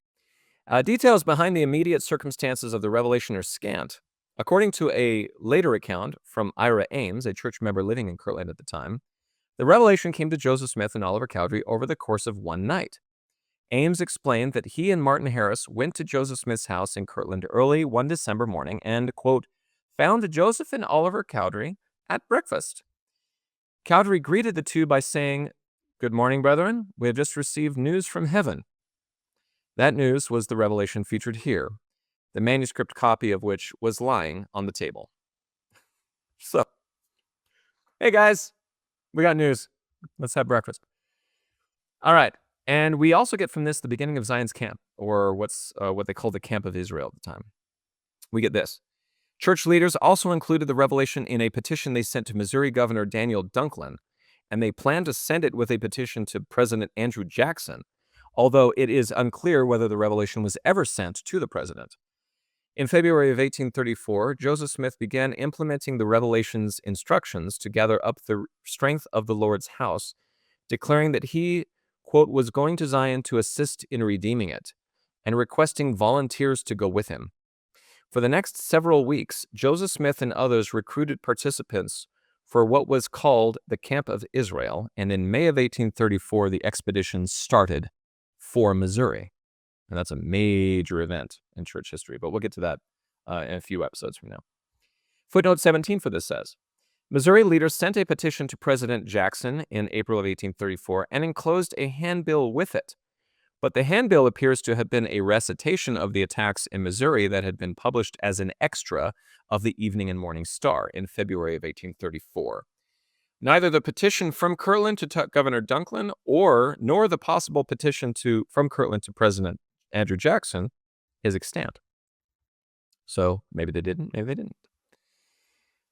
Details behind the immediate circumstances of the revelation are scant. According to a later account from Ira Ames, a church member living in Kirtland at the time, the revelation came to Joseph Smith and Oliver Cowdery over the course of one night. Ames explained that he and Martin Harris went to Joseph Smith's house in Kirtland early one December morning and, quote, found Joseph and Oliver Cowdery at breakfast. Cowdery greeted the two by saying, "Good morning, brethren. We have just received news from heaven." That news was the revelation featured here, the manuscript copy of which was lying on the table. So, hey guys, we got news. Let's have breakfast. All right. And we also get from this the beginning of Zion's camp, or what they called the Camp of Israel at the time. We get this. Church leaders also included the revelation in a petition they sent to Missouri Governor Daniel Dunklin, and they planned to send it with a petition to President Andrew Jackson, although it is unclear whether the revelation was ever sent to the president. In February of 1834, Joseph Smith began implementing the revelation's instructions to gather up the strength of the Lord's house, declaring that he, quote, was going to Zion to assist in redeeming it, and requesting volunteers to go with him. For the next several weeks, Joseph Smith and others recruited participants for what was called the Camp of Israel, and in May of 1834, the expedition started for Missouri. And that's a major event in church history, but we'll get to that in a few episodes from now. Footnote 17 for this says, Missouri leaders sent a petition to President Jackson in April of 1834 and enclosed a handbill with it. But the handbill appears to have been a recitation of the attacks in Missouri that had been published as an extra of the Evening and Morning Star in February of 1834. Neither the petition from Kirtland to Governor Dunklin nor the possible petition from Kirtland to President Andrew Jackson is extant. So maybe they didn't, maybe they didn't.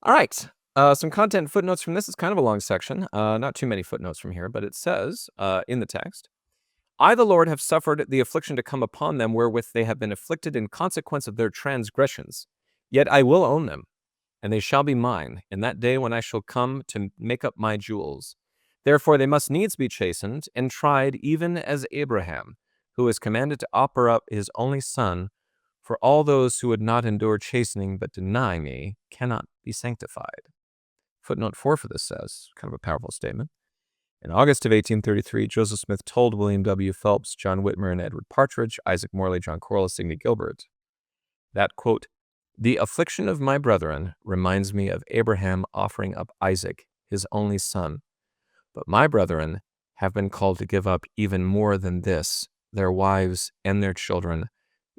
All right. Some content footnotes from this. Is kind of a long section. Not too many footnotes from here, but it says in the text, I, the Lord, have suffered the affliction to come upon them wherewith they have been afflicted in consequence of their transgressions. Yet I will own them, and they shall be mine in that day when I shall come to make up my jewels. Therefore they must needs be chastened and tried, even as Abraham, who is commanded to offer up his only son, for all those who would not endure chastening but deny me cannot be sanctified. Footnote 4 for this says, kind of a powerful statement. In August of 1833, Joseph Smith told William W. Phelps, John Whitmer, and Edward Partridge, Isaac Morley, John Corliss, Sidney Gilbert, that, quote, the affliction of my brethren reminds me of Abraham offering up Isaac, his only son. But my brethren have been called to give up even more than this, their wives and their children,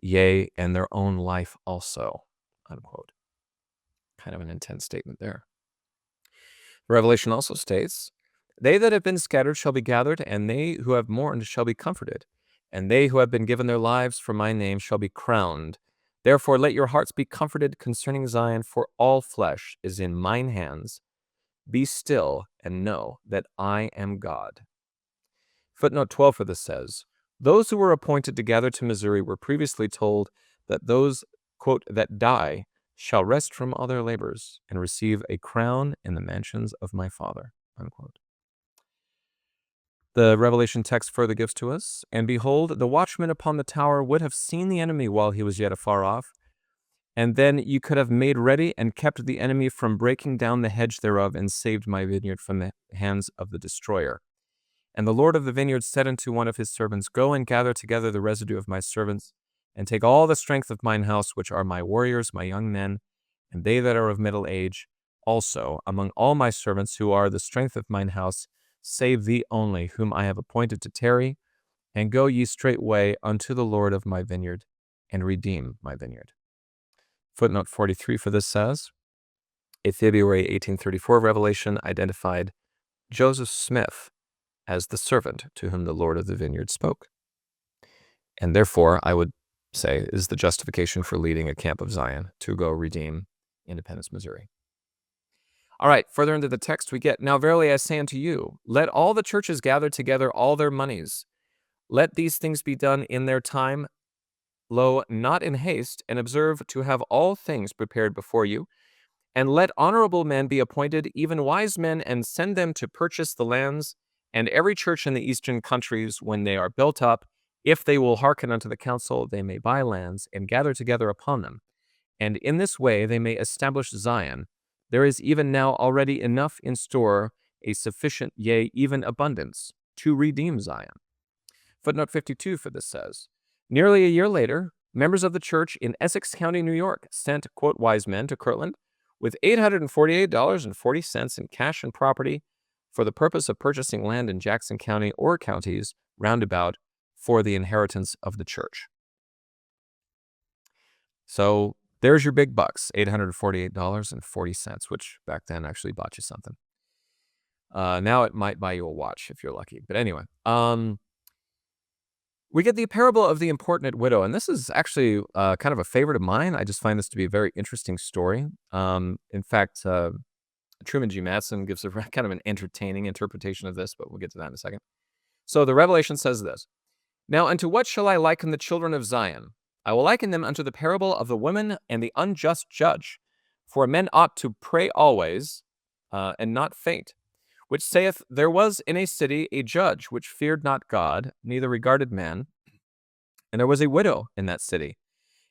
yea, and their own life also, unquote. Kind of an intense statement there. Revelation also states, they that have been scattered shall be gathered, and they who have mourned shall be comforted, and they who have been given their lives for my name shall be crowned. Therefore let your hearts be comforted concerning Zion, for all flesh is in mine hands. Be still and know that I am God. Footnote 12 for this says, those who were appointed to gather to Missouri were previously told that those, quote, that die shall rest from all their labors and receive a crown in the mansions of my Father." Unquote. The Revelation text further gives to us, "And behold, the watchman upon the tower would have seen the enemy while he was yet afar off, and then you could have made ready and kept the enemy from breaking down the hedge thereof, and saved my vineyard from the hands of the destroyer. And the Lord of the vineyard said unto one of his servants, Go and gather together the residue of my servants, and take all the strength of mine house, which are my warriors, my young men, and they that are of middle age, also among all my servants who are the strength of mine house, save thee only, whom I have appointed to tarry, and go ye straightway unto the Lord of my vineyard, and redeem my vineyard." Footnote 43 for this says, a February 1834 revelation identified Joseph Smith as the servant to whom the Lord of the vineyard spoke. And therefore, I would say, is the justification for leading a camp of Zion to go redeem Independence, Missouri. All right, further into the text we get, "Now verily I say unto you, let all the churches gather together all their monies. Let these things be done in their time, lo, not in haste, and observe to have all things prepared before you. And let honorable men be appointed, even wise men, and send them to purchase the lands, and every church in the eastern countries, when they are built up, if they will hearken unto the counsel, they may buy lands, and gather together upon them. And in this way they may establish Zion. There is even now already enough in store, a sufficient, yea, even abundance, to redeem Zion." Footnote 52 for this says, "Nearly a year later, members of the church in Essex County, New York, sent, quote, wise men to Kirtland with $848.40 in cash and property for the purpose of purchasing land in Jackson County or counties roundabout for the inheritance of the church." So there's your big bucks, $848.40, which back then actually bought you something. Now it might buy you a watch if you're lucky. But anyway, we get the parable of the importunate widow, and this is actually kind of a favorite of mine. I just find this to be a very interesting story. In fact, Truman G. Madsen gives a kind of an entertaining interpretation of this, but we'll get to that in a second. So the Revelation says this, "Now unto what shall I liken the children of Zion? I will liken them unto the parable of the woman and the unjust judge. For men ought to pray always, and not faint. Which saith, There was in a city a judge which feared not God, neither regarded man. And there was a widow in that city.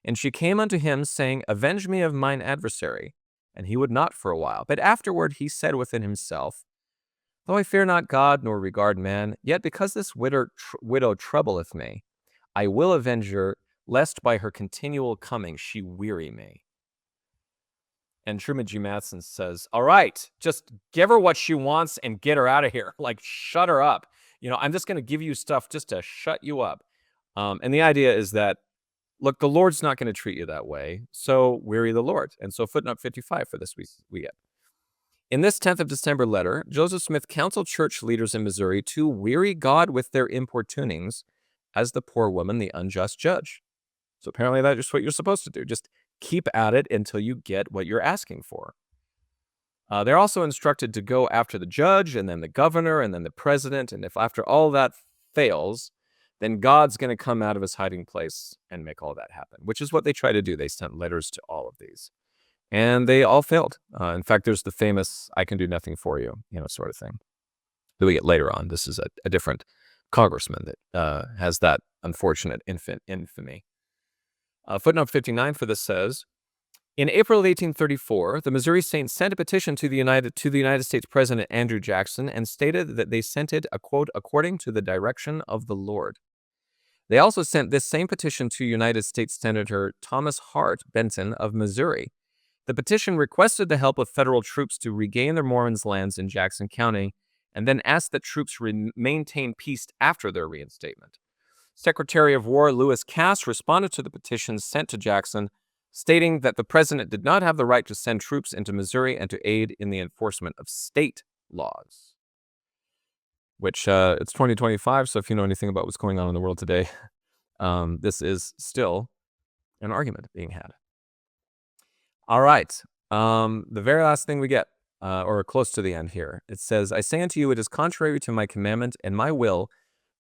And she came unto him, saying, Avenge me of mine adversary. And he would not for a while. But afterward he said within himself, Though I fear not God, nor regard man, yet because this widow troubleth me, I will avenge her, lest by her continual coming she weary me." And Truman G. Madsen says, all right, just give her what she wants and get her out of here. Like, shut her up. I'm just going to give you stuff just to shut you up. And the idea is that, look, the Lord's not going to treat you that way, so weary the Lord. And so footnote 55 for this we get. In this 10th of December letter, Joseph Smith counseled church leaders in Missouri to weary God with their importunings as the poor woman, the unjust judge. So apparently that's just what you're supposed to do. Just keep at it until you get what you're asking for. They're also instructed to go after the judge and then the governor and then the president. And if after all that fails, then God's going to come out of his hiding place and make all that happen, which is what they try to do. They sent letters to all of these. And they all failed. In fact, there's the famous "I can do nothing for you," sort of thing that we get later on. This is a different congressman that has that unfortunate infamy. Footnote 59 for this says, in April of 1834, the Missouri Saints sent a petition to the United States President Andrew Jackson and stated that they sent it, quote, according to the direction of the Lord. They also sent this same petition to United States Senator Thomas Hart Benton of Missouri. The petition requested the help of federal troops to regain their Mormons' lands in Jackson County, and then asked that troops maintain peace after their reinstatement. Secretary of War Lewis Cass responded to the petition sent to Jackson, stating that the president did not have the right to send troops into Missouri and to aid in the enforcement of state laws. Which, it's 2025, so if you know anything about what's going on in the world today, this is still an argument being had. All right. The very last thing we get, or close to the end here, it says, I say unto you, it is contrary to my commandment and my will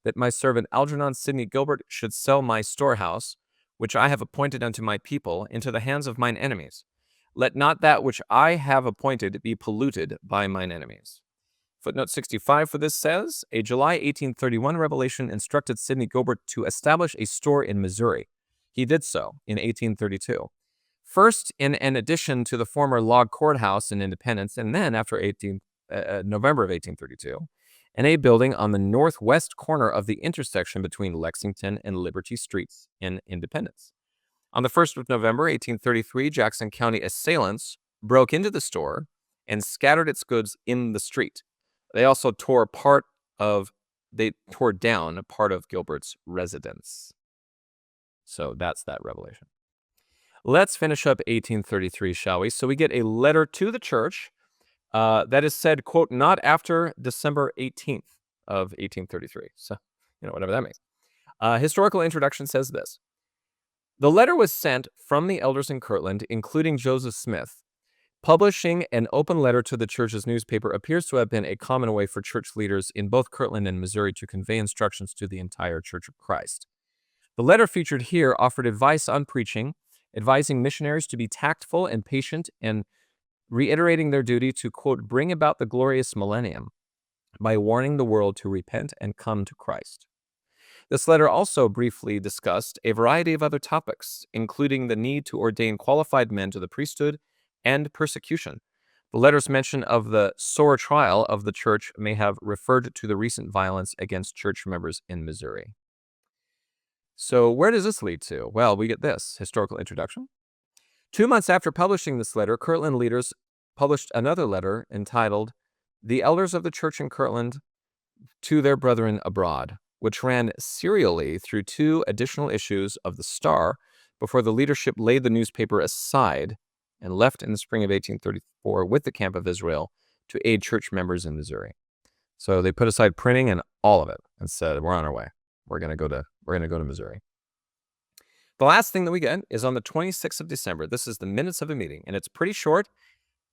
that my servant Algernon Sidney Gilbert should sell my storehouse, which I have appointed unto my people, into the hands of mine enemies. Let not that which I have appointed be polluted by mine enemies. Footnote 65 for this says, a July 1831 revelation instructed Sidney Gilbert to establish a store in Missouri. He did so in 1832. First, in an addition to the former log courthouse in Independence, and then after November of 1832, in a building on the northwest corner of the intersection between Lexington and Liberty Streets in Independence. On the 1st of November, 1833, Jackson County assailants broke into the store and scattered its goods in the street. They also tore down a part of Gilbert's residence. So that's that revelation. Let's finish up 1833, shall we? So we get a letter to the church that is said, quote, not after December 18th of 1833. So, whatever that means. Historical introduction says this. The letter was sent from the elders in Kirtland, including Joseph Smith. Publishing an open letter to the church's newspaper appears to have been a common way for church leaders in both Kirtland and Missouri to convey instructions to the entire Church of Christ. The letter featured here offered advice on preaching, advising missionaries to be tactful and patient, and reiterating their duty to, quote, bring about the glorious millennium by warning the world to repent and come to Christ. This letter also briefly discussed a variety of other topics, including the need to ordain qualified men to the priesthood and persecution. The letter's mention of the sore trial of the church may have referred to the recent violence against church members in Missouri. So where does this lead to? Well, we get this historical introduction. 2 months after publishing this letter, Kirtland leaders published another letter entitled, The Elders of the Church in Kirtland to Their Brethren Abroad, which ran serially through 2 additional issues of the Star before the leadership laid the newspaper aside and left in the spring of 1834 with the Camp of Israel to aid church members in Missouri. So they put aside printing and all of it and said, we're on our way. We're going to go to Missouri. The last thing that we get is on the 26th of December. This is the minutes of a meeting, and it's pretty short,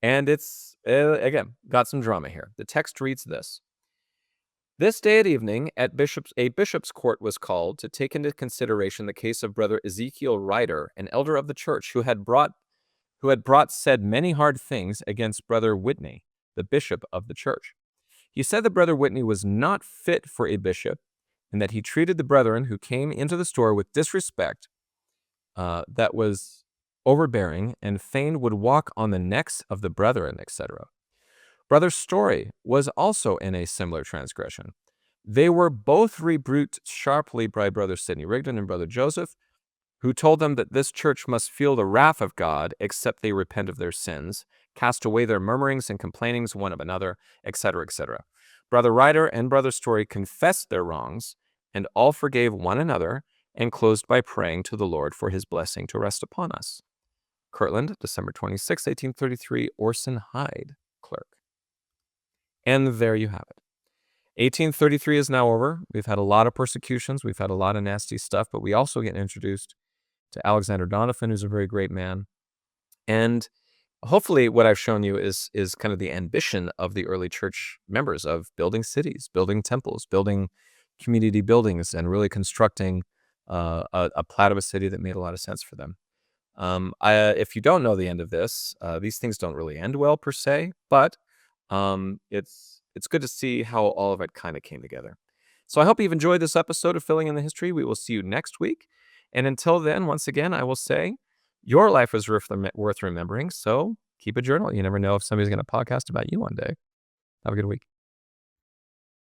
and it's, again, got some drama here. The text reads this. This day at evening, a bishop's court was called to take into consideration the case of Brother Ezekiel Ryder, an elder of the church, who had said many hard things against Brother Whitney, the bishop of the church. He said that Brother Whitney was not fit for a bishop, and that he treated the brethren who came into the store with disrespect that was overbearing, and fain would walk on the necks of the brethren, etc. Brother Story was also in a similar transgression. They were both rebuked sharply by Brother Sidney Rigdon and Brother Joseph, who told them that this church must feel the wrath of God except they repent of their sins, cast away their murmurings and complainings one of another, etc., etc. Brother Ryder and Brother Story confessed their wrongs, and all forgave one another, and closed by praying to the Lord for his blessing to rest upon us. Kirtland, December 26, 1833, Orson Hyde, clerk. And there you have it. 1833 is now over. We've had a lot of persecutions. We've had a lot of nasty stuff, but we also get introduced to Alexander Donovan, who's a very great man. And hopefully what I've shown you is kind of the ambition of the early church members of building cities, building temples, building community buildings, and really constructing a plat of a city that made a lot of sense for them. If you don't know the end of this, these things don't really end well per se, but it's good to see how all of it kind of came together. So I hope you've enjoyed this episode of Filling in the History. We will see you next week. And until then, once again, I will say your life is worth remembering. So keep a journal. You never know if somebody's going to podcast about you one day. Have a good week.